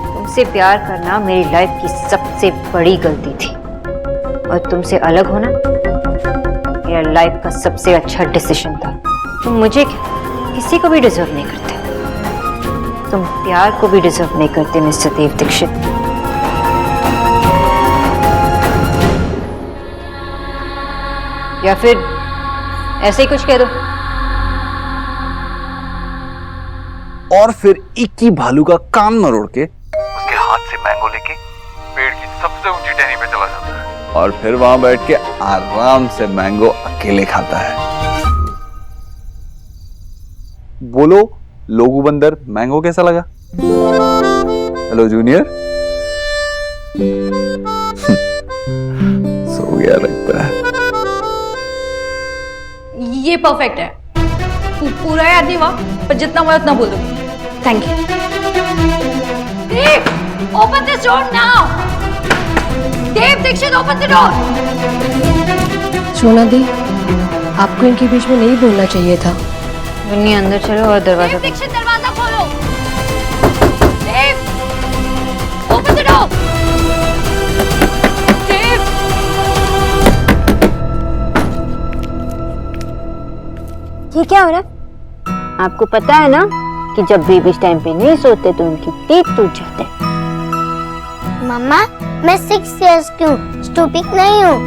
तुमसे प्यार करना मेरी लाइफ की सबसे बड़ी गलती थी, और तुमसे अलग होना मेरा लाइफ का सबसे अच्छा डिसीजन था। तुम मुझे क्या, किसी को भी डिजर्व नहीं करते। तुम प्यार को भी डिजर्व नहीं करते मिस्टर देव दीक्षित। या फिर ऐसे ही कुछ कह दो। और फिर एक ही भालू का कान मरोड़ के उसके हाथ से मैंगो लेके पेड़ की सबसे ऊंची टहनी पे चला जाता है, और फिर वहां बैठ के आराम से मैंगो अकेले खाता है। बोलो लोगू बंदर, मैंगो कैसा लगा? Hello junior. सो गया लगता है। ये परफेक्ट है, पूरा याद नहीं हुआ, पर जितना हुआ उतना बोल दूंगी। Thank you. Dev, open this door now. Dev Dikshit, open the door. Sona di, आपको इनके बीच में नहीं बोलना चाहिए था। मुन्नी अंदर चलो और दरवाजा। देव दीक्षित, दरवाजा खोलो। देव, ओपन द डोर। देव, ये क्या हो रहा है? आपको पता है ना कि जब बेबीज टाइम पे नहीं सोते तो उनकी टीथ टूट जाते हैं। मम्मा, मैं 6 इयर्स की हूँ, स्टूपिड नहीं हूँ।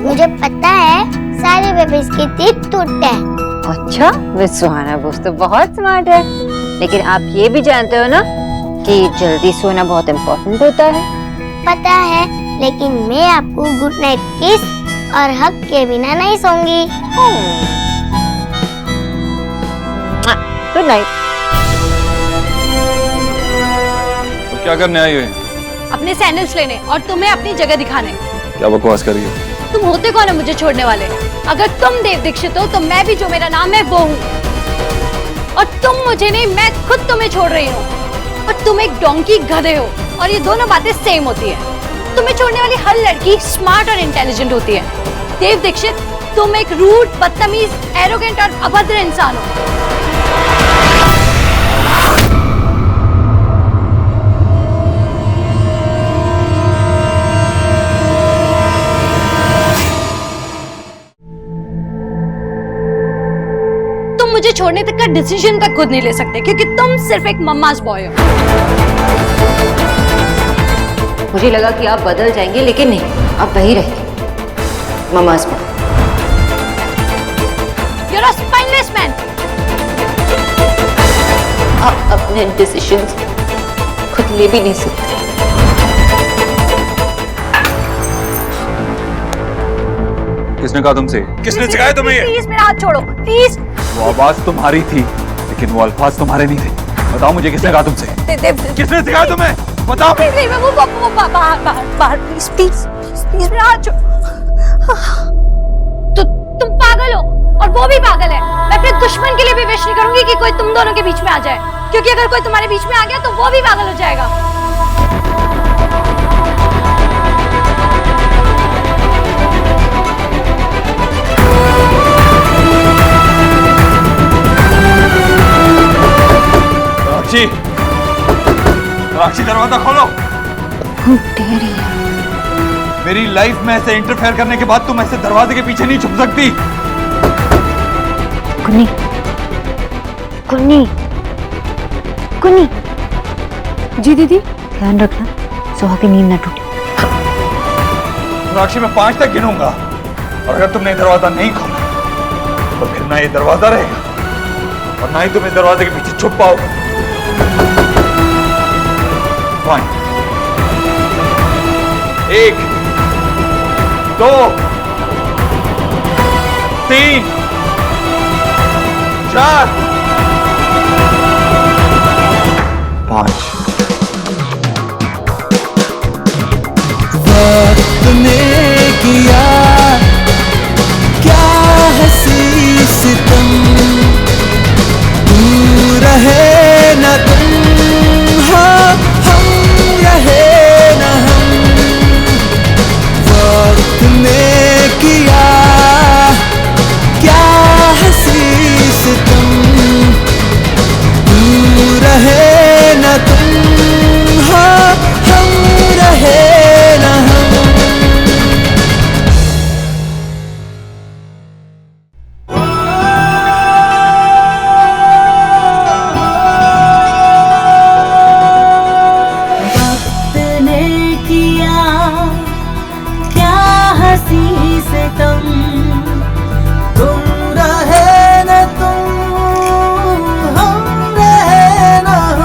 मुझे पता है सारे बेबीज के टीथ टूटते हैं। अच्छा, वे सुहाना बोस तो बहुत स्मार्ट है। लेकिन आप ये भी जानते हो ना कि जल्दी सोना बहुत इम्पोर्टेंट होता है। पता है, लेकिन मैं आपको गुड नाइट किस और हग के बिना नहीं सोऊंगी। Good night. तो क्या करने आई हुई? अपने सैंडल्स लेने और तुम्हें अपनी जगह दिखाने। क्या बकवास कर रही हो? तुम होते कौन है मुझे छोड़ने वाले? अगर तुम देव दीक्षित हो तो मैं भी जो मेरा नाम है वो हूँ, और तुम मुझे नहीं, मैं खुद तुम्हें छोड़ रही हूँ। और तुम एक डोंकी गधे हो, और ये दोनों बातें सेम होती है। तुम्हें छोड़ने वाली हर लड़की स्मार्ट और इंटेलिजेंट होती है। देव दीक्षित, तुम एक रूड, बदतमीज, एरोगेंट और अभद्र इंसान हो। मुझे छोड़ने तक का डिसीजन तक खुद नहीं ले सकते, क्योंकि तुम सिर्फ एक मम्मास बॉय हो। मुझे लगा कि आप बदल जाएंगे, लेकिन नहीं, आप वही रहेंगे, mama's boy. You're a spineless man. आप अपने डिसीजंस खुद ले भी नहीं सकते। किसने कहा तुमसे? किसने सिखाया तुम्हें ये? प्लीज मेरा हाथ छोड़ो, प्लीज। वो आवाज तुम्हारी थी, लेकिन वो अल्फाज तुम्हारे नहीं थे। बताओ मुझे किसने कहा तुमसे? किसने सिखाया तुम्हें? बताओ। वो बाहर प्लीज प्लीज मेरा हाथ छोड़ो। तो तुम पागल हो, और वो भी पागल है। मैं अपने दुश्मन के लिए भी विश नहीं करूंगी कि कोई तुम दोनों के बीच में आ जाए, क्योंकि अगर कोई तुम्हारे बीच में आ गया तो वो भी पागल हो जाएगा। सोनाक्षी, सोनाक्षी दरवाजा खोलो। मेरी लाइफ में ऐसे इंटरफेयर करने के बाद तुम ऐसे दरवाजे के पीछे नहीं छुप सकती। कुन्नी, कुन्नी, कुन्नी। जी दीदी। ध्यान रखना सोहा की नींद ना टूटे। सोनाक्षी, मैं 5 तक गिनूंगा और अगर तुमने दरवाजा नहीं खोला तो फिर ना ये दरवाजा रहेगा और ना ही तुम इस दरवाजे के पीछे छुप पाओगे। 1 2 3 4 5। वक्त ने किया क्या हंसी सितम, तू रहे न तुम, हाँ हम रहे न हम। वक्त ने किया क्या हंसी सितम, तू रहे न तुम, हाँ हम रहे न हम। वक्त ने किया क्या हंसी से तुम रहे न तुम, हम रहे न हम।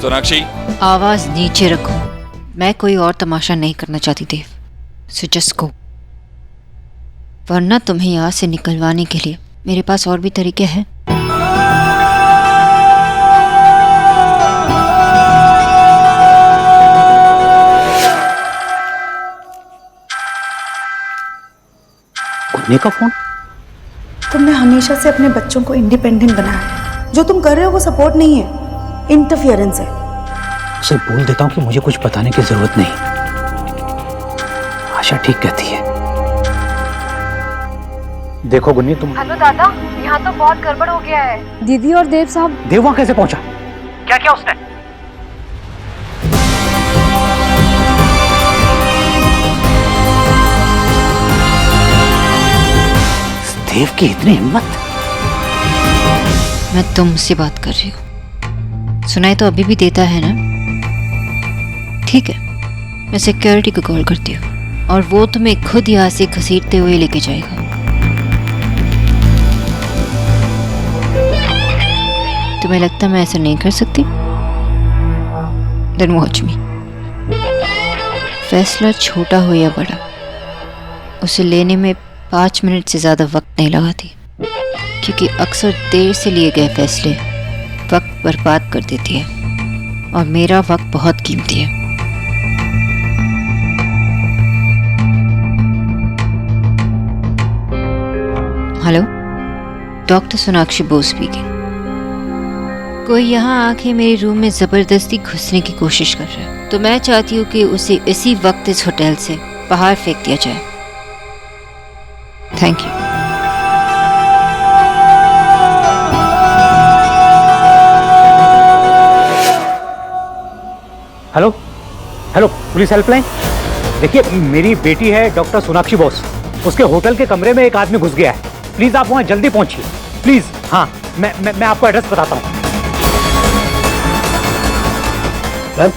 सोनाक्षी, आवाज नीचे रखो। मैं कोई और तमाशा नहीं करना चाहती देव, सो जस्ट गो। वरना तुम्हें यहाँ से निकलवाने के लिए मेरे पास और भी तरीके हैं। कुन्नी का फोन? तुमने हमेशा से अपने बच्चों को इंडिपेंडेंट बनाया है। जो तुम कर रहे हो वो सपोर्ट नहीं है, इंटरफियरेंस है। उसे बोल देता हूँ कि मुझे कुछ बताने की जरूरत नहीं। आशा ठीक कहती है। देखो गुन्नी, तुम। हेलो दादा, यहाँ तो बहुत गड़बड़ हो गया है। दीदी और देव साहब। देव वहां कैसे पहुंचा? क्या किया उसने? देव की इतनी हिम्मत। मैं तुमसे बात कर रही हूँ। सुनाई तो अभी भी देता है ना? ठीक है, मैं सिक्योरिटी को कॉल करती हूँ और वो तुम्हें खुद यहाँ से घसीटते हुए लेके जाएगा। तुम्हें लगता मैं ऐसा नहीं कर सकती? Then watch me। फैसला छोटा हो या बड़ा, उसे लेने में 5 मिनट से ज़्यादा वक्त नहीं लगाती, क्योंकि अक्सर देर से लिए गए फैसले वक्त बर्बाद कर देती है और मेरा वक्त बहुत कीमती है। Hello, doctor Sonakshi Bose speaking. कोई यहाँ आके मेरे रूम में ज़बरदस्ती घुसने की कोशिश कर रहा है, तो मैं चाहती हूँ कि उसे इसी वक्त इस होटल से बाहर फेंक दिया जाए। Thank you. Hello hello, police helpline. देखिए, मेरी बेटी है डॉक्टर सोनाक्षी बोस, उसके होटल के कमरे में एक आदमी घुस गया है। प्लीज आप वहां जल्दी पहुंचिए प्लीज। हाँ, मैं आपको एड्रेस बताता हूँ। मैम,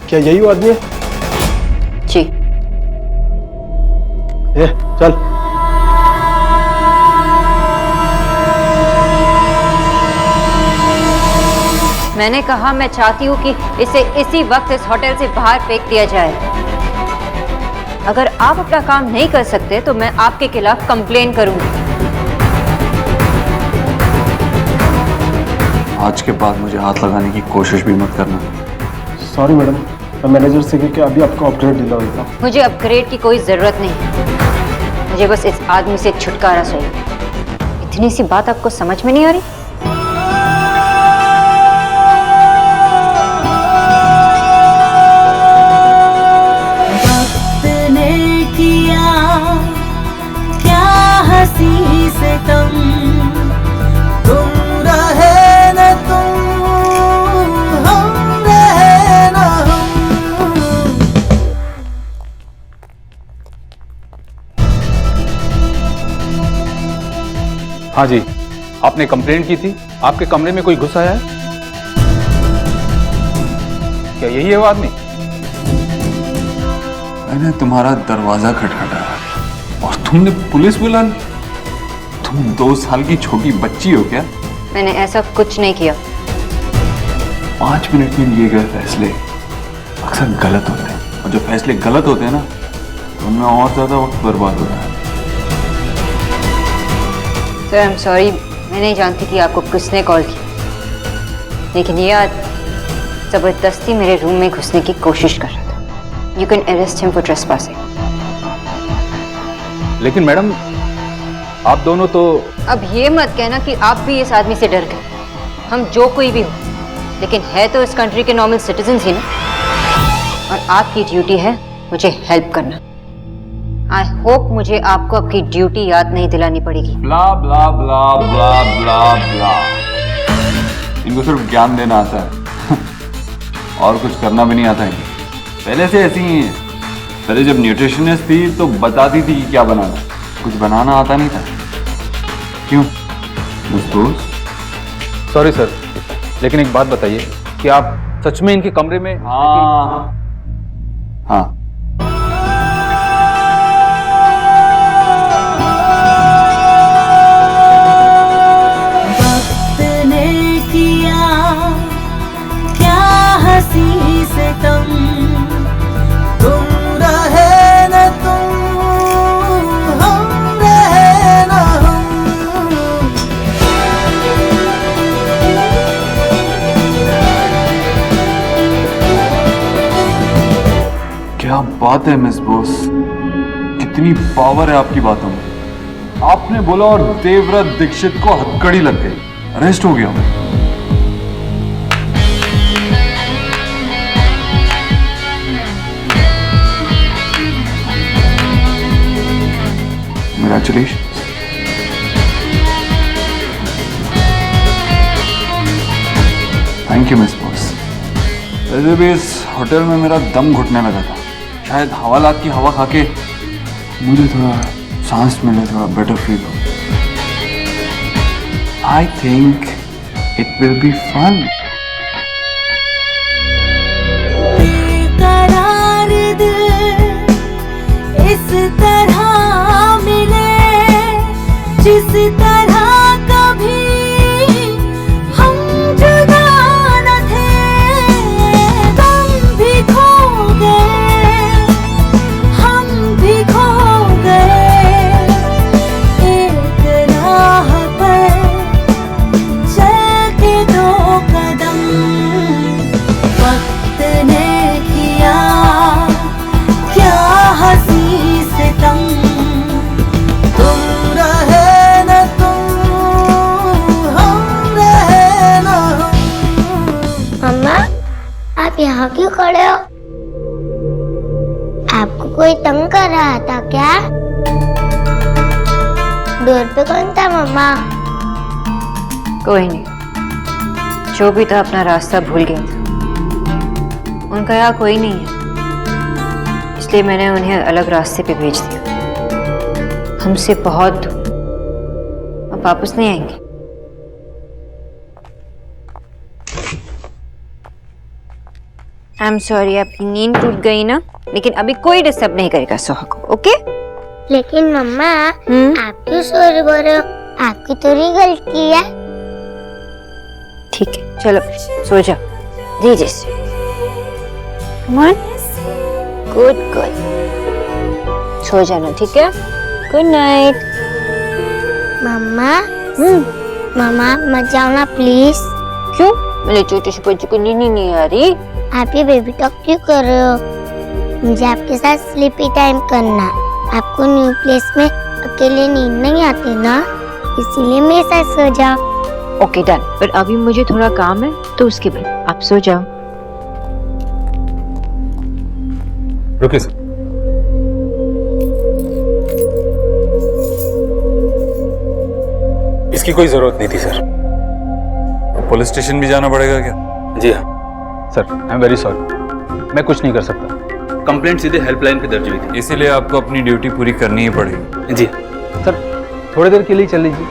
क्या यही वो आदमी है? जी। चल। मैंने कहा मैं चाहती हूँ कि इसे इसी वक्त इस होटल से बाहर फेंक दिया जाए। अगर आप अपना काम नहीं कर सकते तो मैं आपके खिलाफ कंप्लेन करूंगी। आज के बाद मुझे हाथ लगाने की कोशिश भी मत करना। सॉरी मैडम, मैं मैनेजर से कह के अभी आपको अपग्रेड दिला देता हूँ। मुझे अपग्रेड की कोई जरूरत नहीं, मुझे बस इस आदमी से छुटकारा चाहिए। इतनी सी बात आपको समझ में नहीं आ रही? हाँ जी, आपने कंप्लेंट की थी, आपके कमरे में कोई घुस आया है? क्या यही है वो आदमी? मैंने तुम्हारा दरवाजा खटखटाया और तुमने पुलिस बुला ली? तुम 2 साल की छोटी बच्ची हो क्या? मैंने ऐसा कुछ नहीं किया। 5 मिनट में लिए गए फैसले अक्सर गलत होते हैं, और जो फैसले गलत होते हैं ना, उनमें और ज्यादा वक्त बर्बाद होता है। सर आई एम सॉरी, मैं नहीं जानती कि आपको किसने कॉल किया, लेकिन ये आज जबरदस्ती मेरे रूम में घुसने की कोशिश कर रहा था। You can arrest him for trespassing. लेकिन मैडम, आप दोनों तो... अब ये मत कहना कि आप भी इस आदमी से डर गए। हम जो कोई भी हो, लेकिन है तो इस कंट्री के नॉर्मल सिटीजन ही ना, और आपकी ड्यूटी है मुझे हेल्प करना। आई होप मुझे आपको आपकी ड्यूटी याद नहीं दिलानी पड़ेगी। ब्ला ब्ला ब्ला ब्ला ब्ला ब्ला, इनको सिर्फ ज्ञान देना आता है और कुछ करना भी नहीं आता है। पहले से ऐसी ही है। पहले जब न्यूट्रिशनिस्ट थी तो बताती थी कि क्या बनाना, कुछ बनाना आता नहीं था। क्यों? सॉरी सर, लेकिन एक बात बताइए कि आप सच में इनके कमरे में... हाँ। वक्त ने किया क्या हंसी से तुम रहे न तुम, हम रहे न हम। क्या बात है मिस बोस, कितनी पावर है आपकी बातों में। आपने बोला और देवव्रत दीक्षित को हथकड़ी लग गई, अरेस्ट हो गया। Congratulations. Thank you miss boss. वैसे भी इस होटल में मेरा दम घुटने लगा था, शायद हवालात की हवा खा के मुझे थोड़ा सांस मिले, थोड़ा बेटर फील हो। I think it will be fun. बेकरार दिल इस तरह मिले जिस तरह कभी हम जुदा न थे। तुम भी खो गए, हम भी खो गए, एक राह पर चल के 2 कदम। वक्त ने किया क्या हंसी से तुम रहे न तुम, हम रहे न हम। मम्मा, आप यहाँ क्यों खड़े हो? आपको कोई तंग कर रहा था क्या? डोर पे कौन था मम्मा? कोई नहीं, जो भी था अपना रास्ता भूल गया था। उनका यहाँ कोई नहीं है, इसलिए मैंने उन्हें अलग रास्ते पे भेज दिया। हमसे बहुत दूर, अब वापस नहीं आएंगे। आई एम सॉरी, आपकी नींद टूट गई ना, लेकिन अभी कोई डिस्टर्ब नहीं करेगा सोहा को, ओके? लेकिन मम्मा, आप क्यों सॉरी बोल रहे हो? आपकी थोड़ी गलती है। ठीक है, चलो सो जाओ। जी जी, कम ऑन, गुड गुड, सो जाना, ठीक है? Good night. मम्मा, मम्मा मत जाओ ना प्लीज। क्यों? मेरे छोटे से बच्चे को नींद नहीं आ रही? आप ये बेबी टॉक क्यों कर रहे हो? मुझे आपके साथ स्लीपी टाइम करना। आपको न्यू प्लेस में अकेले नींद नहीं आती ना, इसीलिए मेरे साथ सो जाओ। ओके डन, पर अभी मुझे थोड़ा काम है, तो उसके बाद आप सो जाओ। रुकिए सर। इसकी कोई जरूरत नहीं थी सर। पुलिस स्टेशन भी जाना पड़ेगा क्या? जी हाँ sir, I am very sorry, मैं कुछ नहीं कर सकता। कंप्लेंट सीधे हेल्पलाइन पे दर्ज हुई थी, इसीलिए आपको अपनी ड्यूटी पूरी करनी ही पड़ेगी। जी सर, थोड़ी देर के लिए चल लीजिए।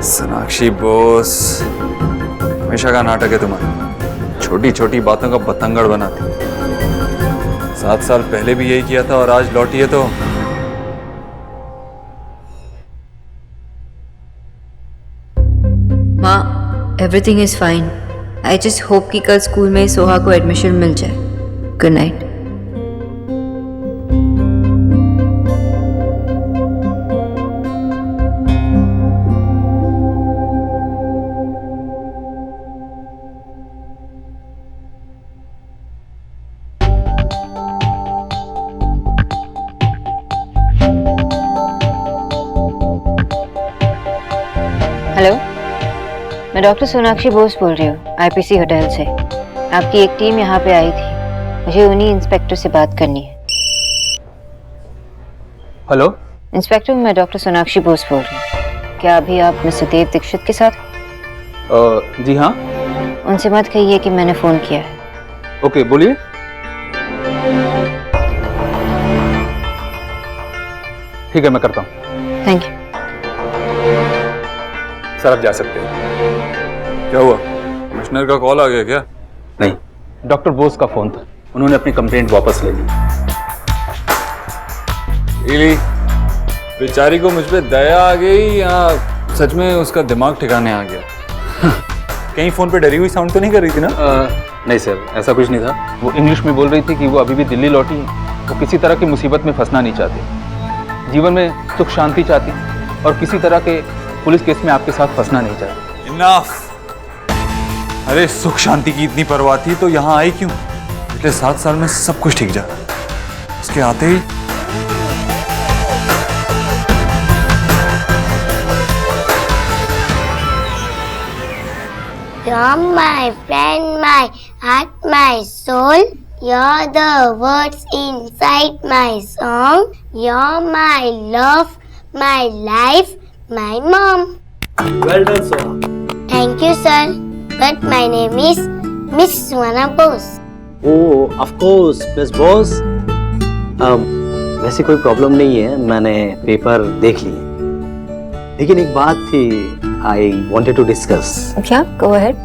सोनाक्षी बोस, हमेशा का नाटक है तुम्हारा। छोटी छोटी बातों का बतंगड़ बनाती। 7 साल पहले भी यही किया था और आज लौटी है तो माँ, everything is fine. I just hope कि कल स्कूल में सोहा को एडमिशन मिल जाए। Good night. हेलो, मैं डॉक्टर सोनाक्षी बोस बोल रही हूँ आईपीसी होटल से। आपकी एक टीम यहाँ पे आई थी, मुझे उन्हीं इंस्पेक्टर से बात करनी है। हेलो इंस्पेक्टर, मैं डॉक्टर सोनाक्षी बोस बोल रही हूँ। क्या अभी आप मिस्टर देव दीक्षित के साथ? जी हाँ। उनसे मत कहिए कि मैंने फोन किया है। ओके, बोलिए। ठीक है, मैं करता हूँ। थैंक यू सर, आप जा सकते हैं। क्या हुआ? कमिश्नर का कॉल आ गया क्या? नहीं, डॉक्टर बोस का फोन था, उन्होंने अपनी कंप्लेंट वापस ले ली। इली, बेचारी को मुझ पे दया आ गई या सच में उसका दिमाग ठिकाने आ गया? कहीं फोन पे डरी हुई साउंड तो नहीं कर रही थी ना? नहीं सर, ऐसा कुछ नहीं था। वो इंग्लिश में बोल रही थी कि वो अभी भी दिल्ली लौटी है। वो किसी तरह की मुसीबत में फंसना नहीं चाहती, जीवन में सुख शांति चाहती और किसी तरह के पुलिस केस में आपके साथ फंसना नहीं चाहती। इनफ! अरे सुख शांति की इतनी परवाह थी तो यहाँ आई क्यों? पिछले 7 साल में सब कुछ ठीक जा, इसके आते ही You're my friend, my heart, my soul. You're the words inside my song. You're my love, my life, my mom. Well done, Soha. Thank you, sir. But my name is Miss Suhana Bose. Oh, of course, Miss Bose. वैसे कोई problem नहीं है, मैंने paper देख लिए। लेकिन एक बात थी, आई वांटेड टू डिस्कस। क्या? Go ahead.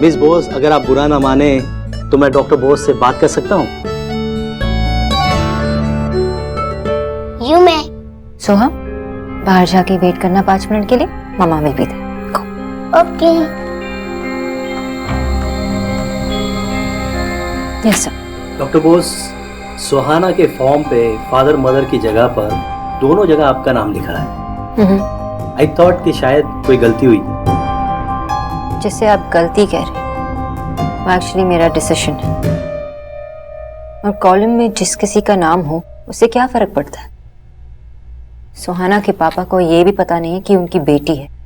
मिस बोस, अगर आप बुरा ना माने तो मैं डॉक्टर बोस से बात कर सकता हूँ? You may. सोहा, बाहर जाके वेट करना 5 मिनट के लिए। Mama will be there. Okay. Yes sir. Doctor Bose, Suhana के फॉर्म पे फादर मदर की जगह पर दोनों जगह आपका नाम लिखा है। आई थॉट कि शायद कोई गलती हुई। जिससे आप गलती कह रहे हैं वो एक्चुअली मेरा डिसीजन है। और कॉलम में जिस किसी का नाम हो उससे क्या फर्क पड़ता है? सुहाना के पापा को ये भी पता नहीं है कि उनकी बेटी है।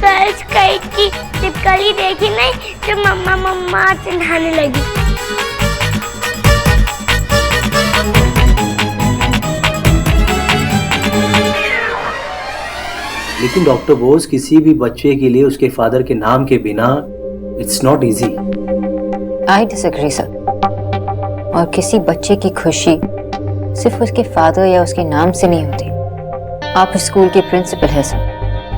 फर्स्ट काइट की छिपकली देखी नहीं तो मम्मा मम्मा चिल्लाने लगी। लेकिन डॉक्टर बोस, किसी भी बच्चे के लिए उसके फादर के नाम के बिना it's not easy. I disagree sir. और किसी बच्चे की खुशी सिर्फ उसके फादर या उसके नाम से नहीं होती। आप स्कूल के प्रिंसिपल हैं सर,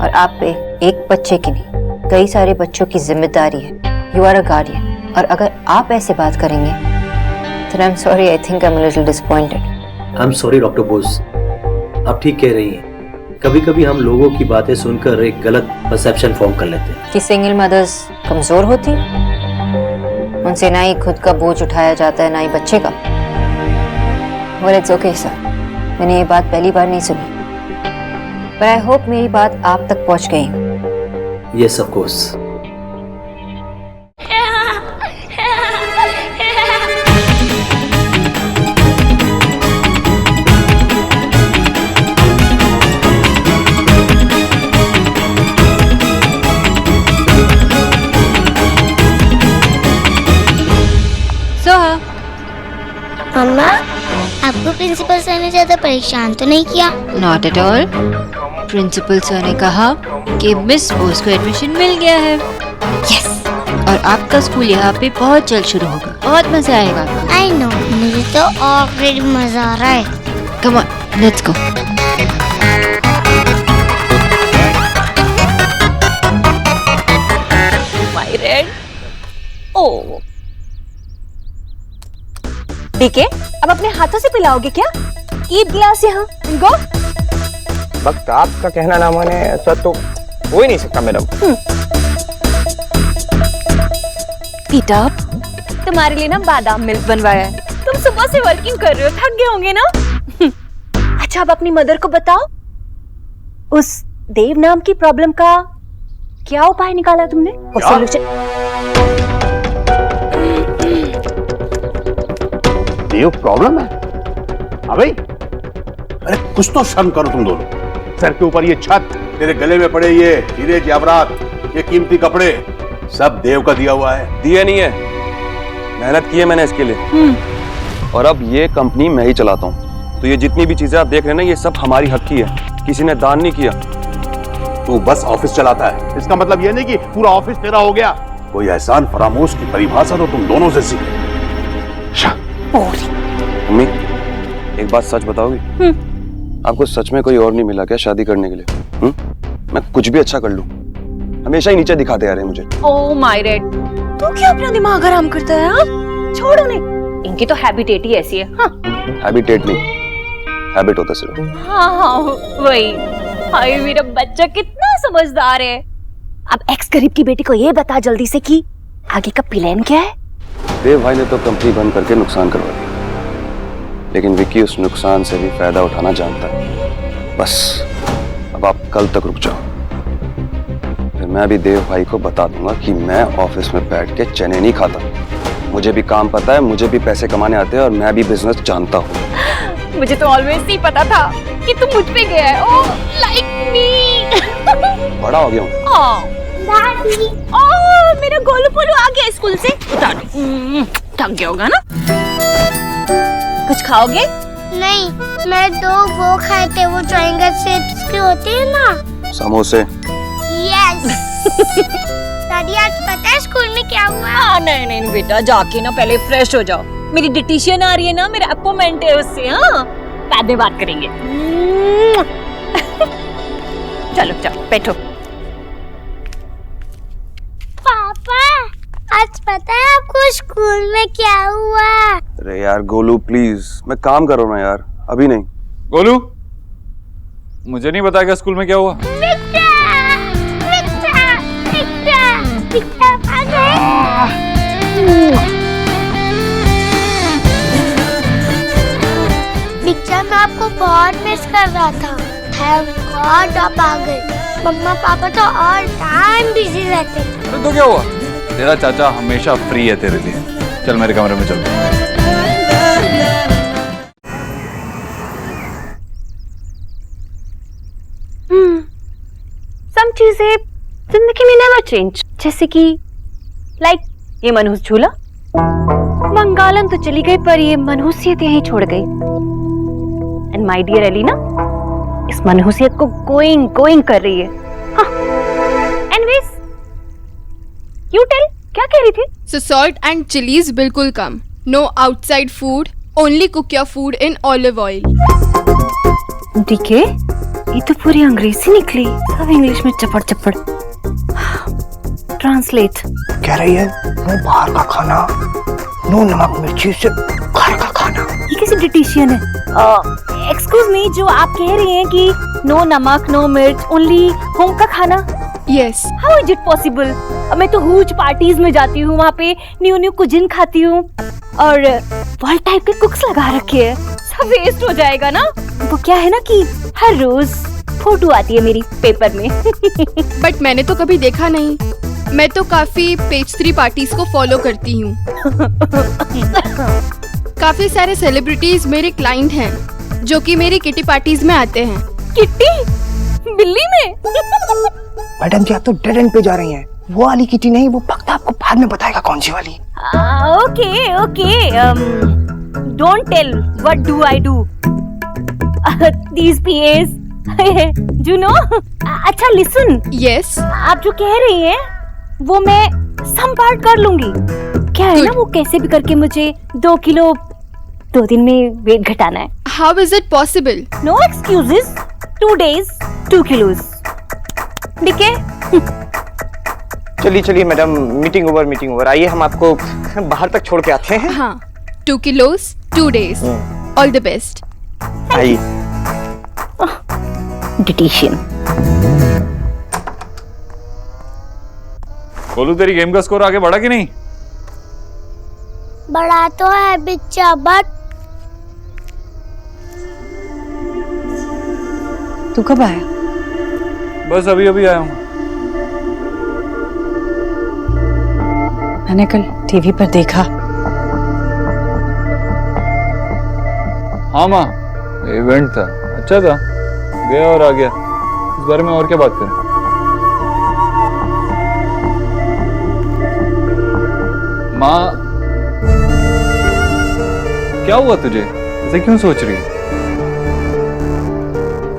और आप पे एक बच्चे की नहीं कई सारे बच्चों की जिम्मेदारी है। यू आर अ गार्डियन, और अगर आप ऐसे बात करेंगे तो I am sorry, I think I am a little disappointed. I am sorry doctor Bose, आप ठीक कह रही हैं। कभी कभी हम लोगों की बातें सुनकर एक गलत परसेप्शन फॉर्म कर लेते हैं कि सिंगल मदर्स कमजोर होती, उनसे ना ही खुद का बोझ उठाया जाता है ना ही बच्चे का। वेल इट्स ओके सर, मैंने ये बात पहली बार नहीं सुनी, पर आई होप मेरी बात आप तक पहुंच गई। Yes of course. Soha, mamma, आपको प्रिंसिपल सर ने ज्यादा परेशान तो नहीं किया? Not at all. Principal sir ने कहा कि मिस बोस को एडमिशन मिल गया है। यस। और आपका स्कूल यहाँ पे बहुत जल्द शुरू होगा, बहुत मजा आएगा आपको। आई नो, मुझे तो ऑलरेडी मजा आ रहा है। Come on, let's go. My red. Oh DK, अब अपने हाथों से पिलाओगे क्या? कीप ग्लास यहाँ। गो। वक्त आपका कहना ना माने ऐसा तो हो ही नहीं सकता मैडम। पीटा, तुम्हारे लिए ना बादाम मिल्क बनवाया है। तुम सुबह से वर्किंग कर रहे हो, थक गए होंगे ना? अच्छा, अब अपनी मदर को बताओ, उस देव नाम की प्रॉब्लम का क्या उपाय निकाला तुमने? सॉल्यूशन। देव प्रॉब्लम है? अबे, अरे कुछ तो शर्म करो तुम दोनों। सर के ऊपर ये छत, तेरे गले में पड़े ये हीरे जेवरात, ये कीमती कपड़े, सब देव का दिया हुआ है। दिया नहीं है, मेहनत की है मैंने इसके लिए। और अब ये कंपनी मैं ही चलाता हूँ, तो ये जितनी भी चीजें आप देख रहे हैं ना, ये सब हमारी हक की है, किसी ने दान नहीं किया। तू बस ऑफिस चलाता है, इसका मतलब ये नहीं कि पूरा ऑफिस तेरा हो गया। कोई एहसान फरामोश की परिभाषा तो तुम दोनों से सीखे। मम्मी, एक बात सच बताओगी? आपको सच में कोई और नहीं मिला क्या शादी करने के लिए? मैं कुछ भी अच्छा कर लूं, हमेशा ही नीचे दिखाते आ रहे हैं मुझे। ओह माय रेड, तू क्यों अपना दिमाग आराम करता है? हाँ? छोड़ो नहीं, इनकी तो हैबिटेट ही ऐसी है। हाँ? हैबिटेट नहीं, हैबिट होता सिर्फ। हाँ, वही। हाय मेरा बच्चा कितना समझदार है। अब एक्स गरीब की बेटी को ये बता जल्दी से कि आगे का प्लान क्या है? देव भाई ने तो कंपनी बंद करके नुकसान करवा दिया, लेकिन विक्की उस नुकसान से भी फायदा उठाना जानता है। बस अब आप कल तक रुक जाओ, फिर मैं भी देव भाई को बता दूंगा कि मैं ऑफिस में बैठ के चने नहीं खाता। मुझे भी काम पता है, मुझे भी पैसे कमाने आते हैं और मैं भी बिजनेस जानता हूँ। मुझे तो ऑलवेज ही पता था कि तुम मुझ पे गया है। Oh like me. बड़ा हो गया हूँ। दादी, ओह मेरा गोलू पोलू आ गया स्कूल से। थक गया होगा ना? कुछ खाओगे? नहीं, मैं दो वो खाए थे, वो ट्रायंगल शेप्स के होते हैं ना, समोसे। यस। दादी, आज पता है स्कूल में क्या हुआ? नहीं बेटा, जाके ना पहले फ्रेश हो जाओ। मेरी डिटीशियन आ रही है ना, मेरा अपॉइंटमेंट है उससे। हाँ, बाद में बात करेंगे। चलो चलो बैठो। पापा, आज पता है आपको स्कूल में क्या हुआ? अरे यार गोलू प्लीज, मैं काम कर रहा हूँ ना यार, अभी नहीं। गोलू, मुझे नहीं बताया स्कूल में क्या हुआ? पिक्चर मैं आपको बहुत मिस कर रहा था। थैंक गॉड आप आ गए। मम्मा पापा तो ऑल टाइम बिजी रहते। अरे तो क्या हुआ? तेरा चाचा हमेशा फ्री है तेरे लिए। चल मेरे कमरे में चल। सम चीजें जिंदगी में नेवर चेंज, जैसे कि लाइक ये मनहूस झूला। मंगालन तो चली गई पर ये मनहूसियत यहीं छोड़ गई। एंड माय डियर एलिना, इस मनहूसियत को गोइंग कर रही है। हाँ। एनीवेज, यू टेल, क्या कह रही थी? So salt and chilies बिल्कुल कम. No outside food. Only cook your food in olive oil. DK, ये तो पूरी अंग्रेजी निकली, सब इंग्लिश में चपड़। ट्रांसलेट। कह रही है नो बाहर का खाना, नो नमक मिर्ची, से घर का खाना। ये किसी डिटीशियन है? एक्सक्यूज मी, जो आप कह रही हैं कि नो नमक नो मिर्च, ओनली होम का खाना? Yes. How is it possible? मैं तो हुज पार्टीज में जाती हूँ, वहाँ पे न्यू कुजिन खाती हूँ और वर्ल्ड टाइप के कुक्स लगा रखे हैं। सब वेस्ट हो जाएगा ना। वो क्या है ना कि हर रोज फोटो आती है मेरी पेपर में। बट मैंने तो कभी देखा नहीं। मैं तो काफी पेस्ट्री पार्टीज को फॉलो करती हूँ। काफी सारे सेलिब्रिटीज मेरे क्लाइंट हैं जो कि मेरी किटी पार्टीज में आते हैं। किटी? बिल्ली में? मैडम जी आप तो डेड एंड पे जा रही हैं। वो वाली किटी नहीं, वो वक्त आपको बाद में बताएगा कौन सी वाली। Okay. Don't tell what do I do. These PAs, you know? अच्छा लिसन। Yes. आप जो कह रही हैं वो मैं संभाल कर लूंगी। क्या है ना, वो कैसे भी करके मुझे 2 किलो 2 दिन में वेट घटाना है। How is it possible? No excuses. 2 days 2 kilos. ठीक है? चलिए चलिए मैडम, मीटिंग ओवर। आइए हम आपको बाहर तक छोड़ के आते हैं। हाँ, 2 kilos 2 days. All the best. आइए। डिटीशियन। बोलू तेरी गेम का स्कोर आगे बढ़ा कि नहीं? बड़ा तो है बिच्चा, बट तू कब आया? बस अभी अभी आया हूँ। मैंने कल टीवी पर देखा। हाँ माँ, इवेंट था, अच्छा था, गया और आ गया। इस बारे में और क्या बात करें? माँ, क्या हुआ तुझे? ऐसे क्यों सोच रही है?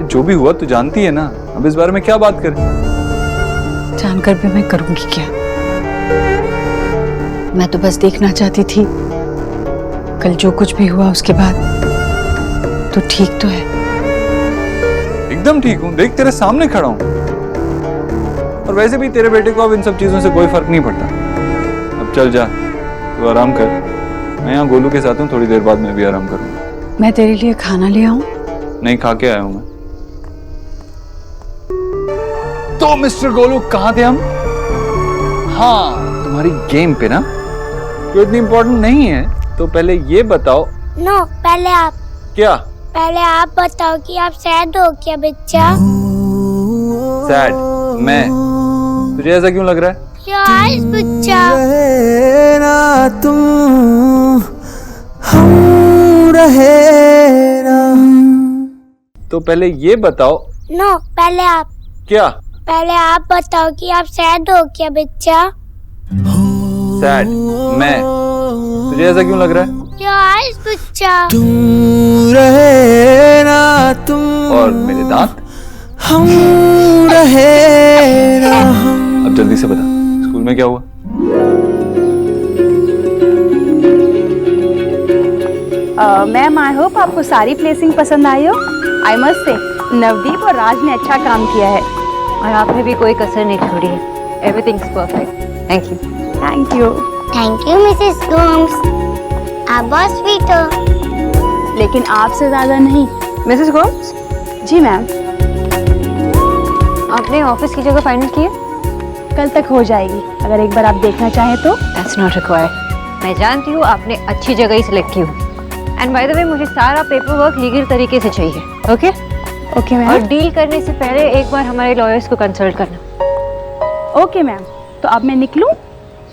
जो भी हुआ तू जानती है ना, अब इस बारे में क्या बात करें? जानकर भी मैं करूंगी क्या? मैं तो बस देखना चाहती थी कल जो कुछ भी हुआ उसके बाद तो ठीक तो है। एकदम ठीक हूँ, देख तेरे सामने खड़ा हूँ। और वैसे भी तेरे बेटे को अब इन सब चीजों से कोई फर्क नहीं पड़ता। अब चल जा, तू आराम कर। मैं यहाँ गोलू के साथ हूँ, थोड़ी देर बाद मैं भी आराम करूँगा। मैं तेरे लिए खाना ले आऊं? नहीं, खा के आया हूँ मैं। तो मिस्टर गोलू, कहाँ थे हम? हाँ, तुम्हारी गेम पे ना, जो इतनी इम्पोर्टेंट नहीं है, तो पहले ये बताओ। नो, पहले आप। क्या? पहले आप बताओ कि आप सैड हो क्या बच्चा? सैड? मैं? तुझे ऐसा क्यों लग रहा है? यार बच्चा। ना तुम हम रहे ना। तो पहले ये बताओ। नो, पहले आप। क्या? पहले आप बताओ कि आप सैड हो क्या बच्चा? सैड? मैं? तुझे ऐसा क्यों लग रहा है? यार बच्चा। तुम रहे ना तुम। और मेरे दांत? हम रहे ना हम। अब जल्दी से बता, स्कूल में क्या हुआ? मैम, आई होप आपको सारी प्लेसिंग पसंद आई हो। आई मस्ट से नवदीप और राज ने अच्छा काम किया है और आपने भी कोई कसर नहीं छोड़ी है। Everything is perfect. Thank you. Thank you. Thank you Mrs Gomes, आप बहुत स्वीट हो। लेकिन आपसे ज्यादा नहीं। मिसेस गोम्स? जी मैम। आपने ऑफिस की जगह फाइनल की है? कल तक हो जाएगी, अगर एक बार आप देखना चाहें तो। That's not required. मैं जानती हूँ आपने अच्छी जगह ही सिलेक्ट की हो। एंड बाय द वे, मुझे सारा पेपर वर्क लीगल तरीके से चाहिए। ओके? Okay ma'am. और डील करने से पहले एक बार हमारे लॉयर्स को कंसल्ट करना। ओके मैम, तो अब मैं निकलूं?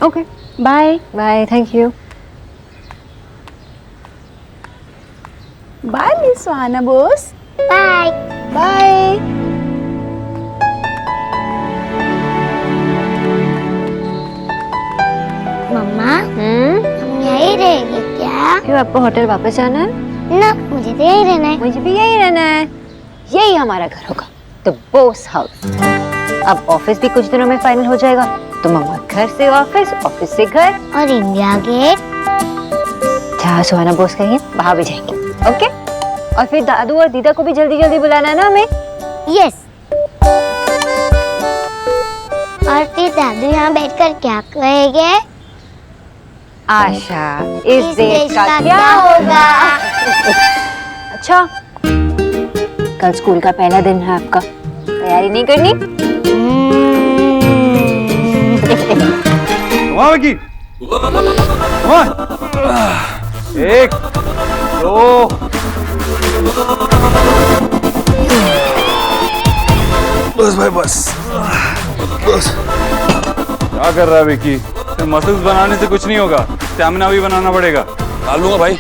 Okay, bye. Bye. Thank you. Bye miss Suhana Bose. Bye bye. Mamma, हम यहीं रहेंगे क्या? क्यों, आपको होटल वापस जाना है? ना, मुझे तो यहीं रहना है। मुझे भी यहीं रहना है। यही हमारा घर होगा, द बॉस हाउस। अब ऑफिस भी कुछ दिनों में फाइनल हो जाएगा, तो मम्मा घर से ऑफिस, ऑफिस से घर। और इंडिया गेट जहाँ सुहाना बोस कहेंगे वहाँ भी जाएंगे। ओके? और फिर दादू और दीदा को भी जल्दी जल्दी बुलाना है ना हमें। यस। और फिर दादू यहाँ बैठकर क्या कहेंगे? आशा, इस देश का क्या होगा? अच्छा, कल स्कूल का पहला दिन है आपका, तैयारी नहीं करनी? विकी, एक, दो, बस भाई बस बस। क्या कर रहा है विकी? मसल्स बनाने से कुछ नहीं होगा, स्टैमिना भी बनाना पड़ेगा। डाल लूंगा भाई,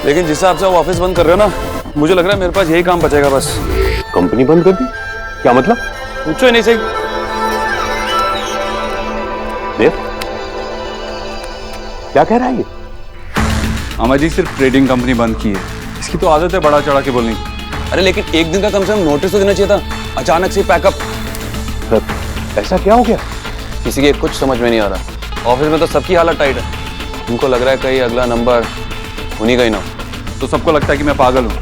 लेकिन जिस हिसाब से आप ऑफिस बंद कर रहे हो ना, मुझे लग रहा है मेरे पास यही काम बचेगा बस। कंपनी बंद कर दी? क्या मतलब? पूछो ही नहीं सही। देव, क्या कह रहा है ये? अमर जी, सिर्फ ट्रेडिंग कंपनी बंद की है। इसकी तो आदत है बड़ा चढ़ा के बोलने की। अरे लेकिन एक दिन का कम से कम नोटिस तो देना चाहिए था, अचानक से पैकअप। ऐसा क्या हो गया? किसी के कुछ समझ में नहीं आ रहा। ऑफिस में तो सबकी हालत टाइट है। उनको लग रहा है कहीं अगला नंबर उन्हीं का ही ना हो। तो सबको लगता है कि मैं पागल हूँ।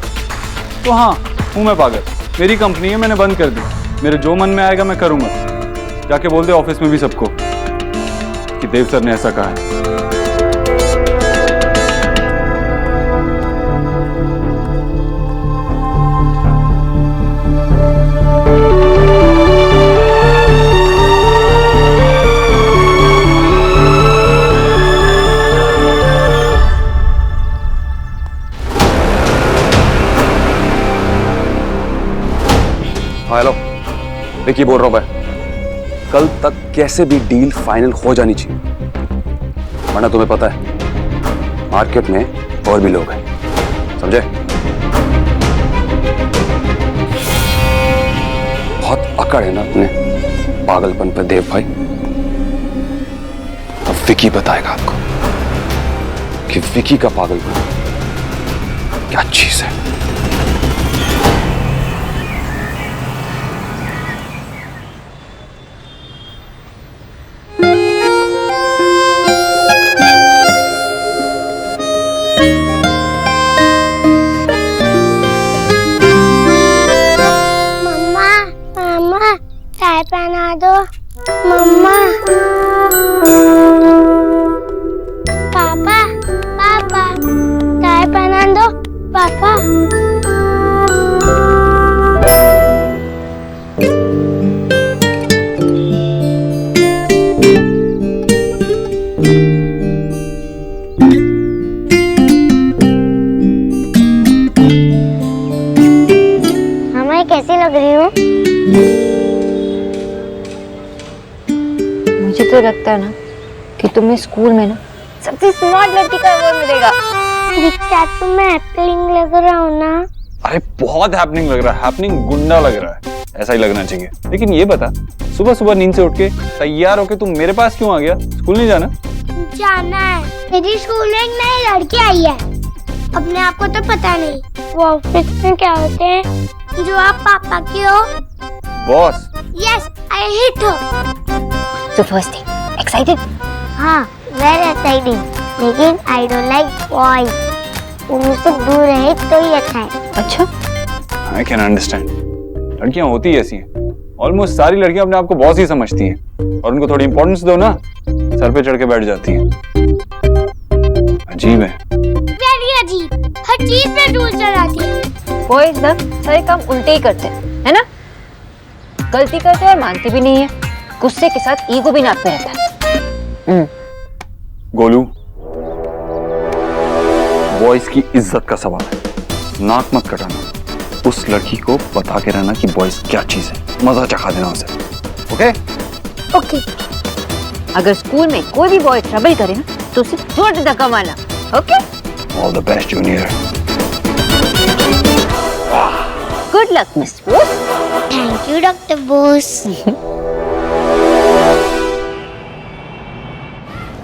तो हाँ, हूँ मैं पागल। मेरी कंपनी है, मैंने बंद कर दी। मेरे जो मन में आएगा मैं करूँगा। जाके बोल दे ऑफिस में भी सबको कि देव सर ने ऐसा कहा है। हाँ हेलो, विकी बोल रहा हूँ मैं। कल तक कैसे भी डील फाइनल हो जानी चाहिए, वरना तुम्हें पता है मार्केट में और भी लोग हैं, समझे? बहुत अकड़ है ना अपने पागलपन पर देव भाई। अब विकी बताएगा आपको कि विकी का पागलपन क्या चीज है। टाई पहना दो मम्मा। पापा पापा टाई पहना दो पापा। मम्मा कैसी लग रही हूँ? मुझे तो लगता है ना कि तुम्हें स्कूल में ना सबसे स्मार्ट लड़की का अवार्ड मिलेगा। दिखता तुम्हें हैपनिंग लग रहा हूँ ना? अरे बहुत हैपनिंग लग रहा है, हैपनिंग गुंडा लग रहा है, ऐसा ही लगना चाहिए। लेकिन ये बता, सुबह सुबह नींद से उठ के तैयार होके तुम मेरे पास क्यों आ गया? स्कूल नहीं जाना? जाना है। मेरी स्कूल में एक नई लड़की आई है, अपने आप को तो पता नहीं। वो ऑफिस में क्या होते हैं जो आप पापा की हो? Boss. Yes, I hit her. So first thing, excited? हाँ, very exciting. लेकिन I don't like boys. वो मुझसे दूर रहे तो ही अच्छा है। अच्छा? I can understand. लड़कियां होती ऐसी हैं। ऑलमोस्ट सारी लड़कियां अपने आप को बॉस ही समझती हैं और उनको थोड़ी इंपॉर्टेंस दो ना, सर पे चढ़ के बैठ जाती हैं। अजीब है। Very अजीब। हर चीज पे रूल चलाती है। बॉयज ना सारे काम उल्टे ही करते हैं, है ना? गलती करते हैं और मानती भी नहीं है। गुस्से के साथ ईगो भी नाक पे रहता है। गोलू, बॉयज की इज्जत का सवाल है, नाक मत कटाना। उस लड़की को बता के रहना कि बॉयज क्या चीज है, मजा चखा देना उसे। ओके? ओके। अगर स्कूल में कोई भी बॉय ट्रबल करे ना तो उसे जोर से धक्का मारना। Okay? All the best junior. Good luck miss Bose. Thank you doctor Bose.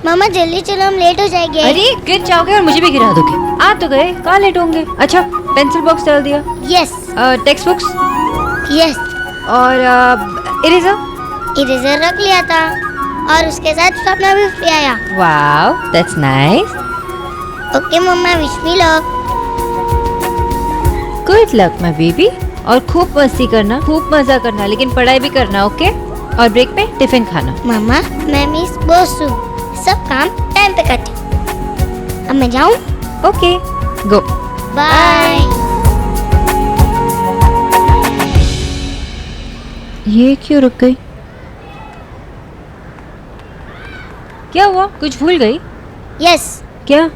मामा जल्दी चलो, हम लेट हो जाएंगे। अरे गिर जाओगे और मुझे भी गिरा दोगे। आ तो गए, कहाँ लेट होंगे? अच्छा, पेंसिल बॉक्स डाल दिया? यस। Text books? यस। और इरेजर? इरेजर रख लिया था और उसके साथ अपना भी फ्री आया। Wow, that's nice. Okay mamma, wish me luck. Good luck my baby. और खूब मस्ती करना, खूब मजा करना, लेकिन पढ़ाई भी करना, ओके? और ब्रेक पे टिफिन खाना। मामा, मैं मिस बोस हूँ, सब काम टाइम पे करती हूँ। अब मैं जाऊँ? ओके, गो। बाय। ये क्यों रुक गई? क्या हुआ? कुछ भूल गई? यस। क्या?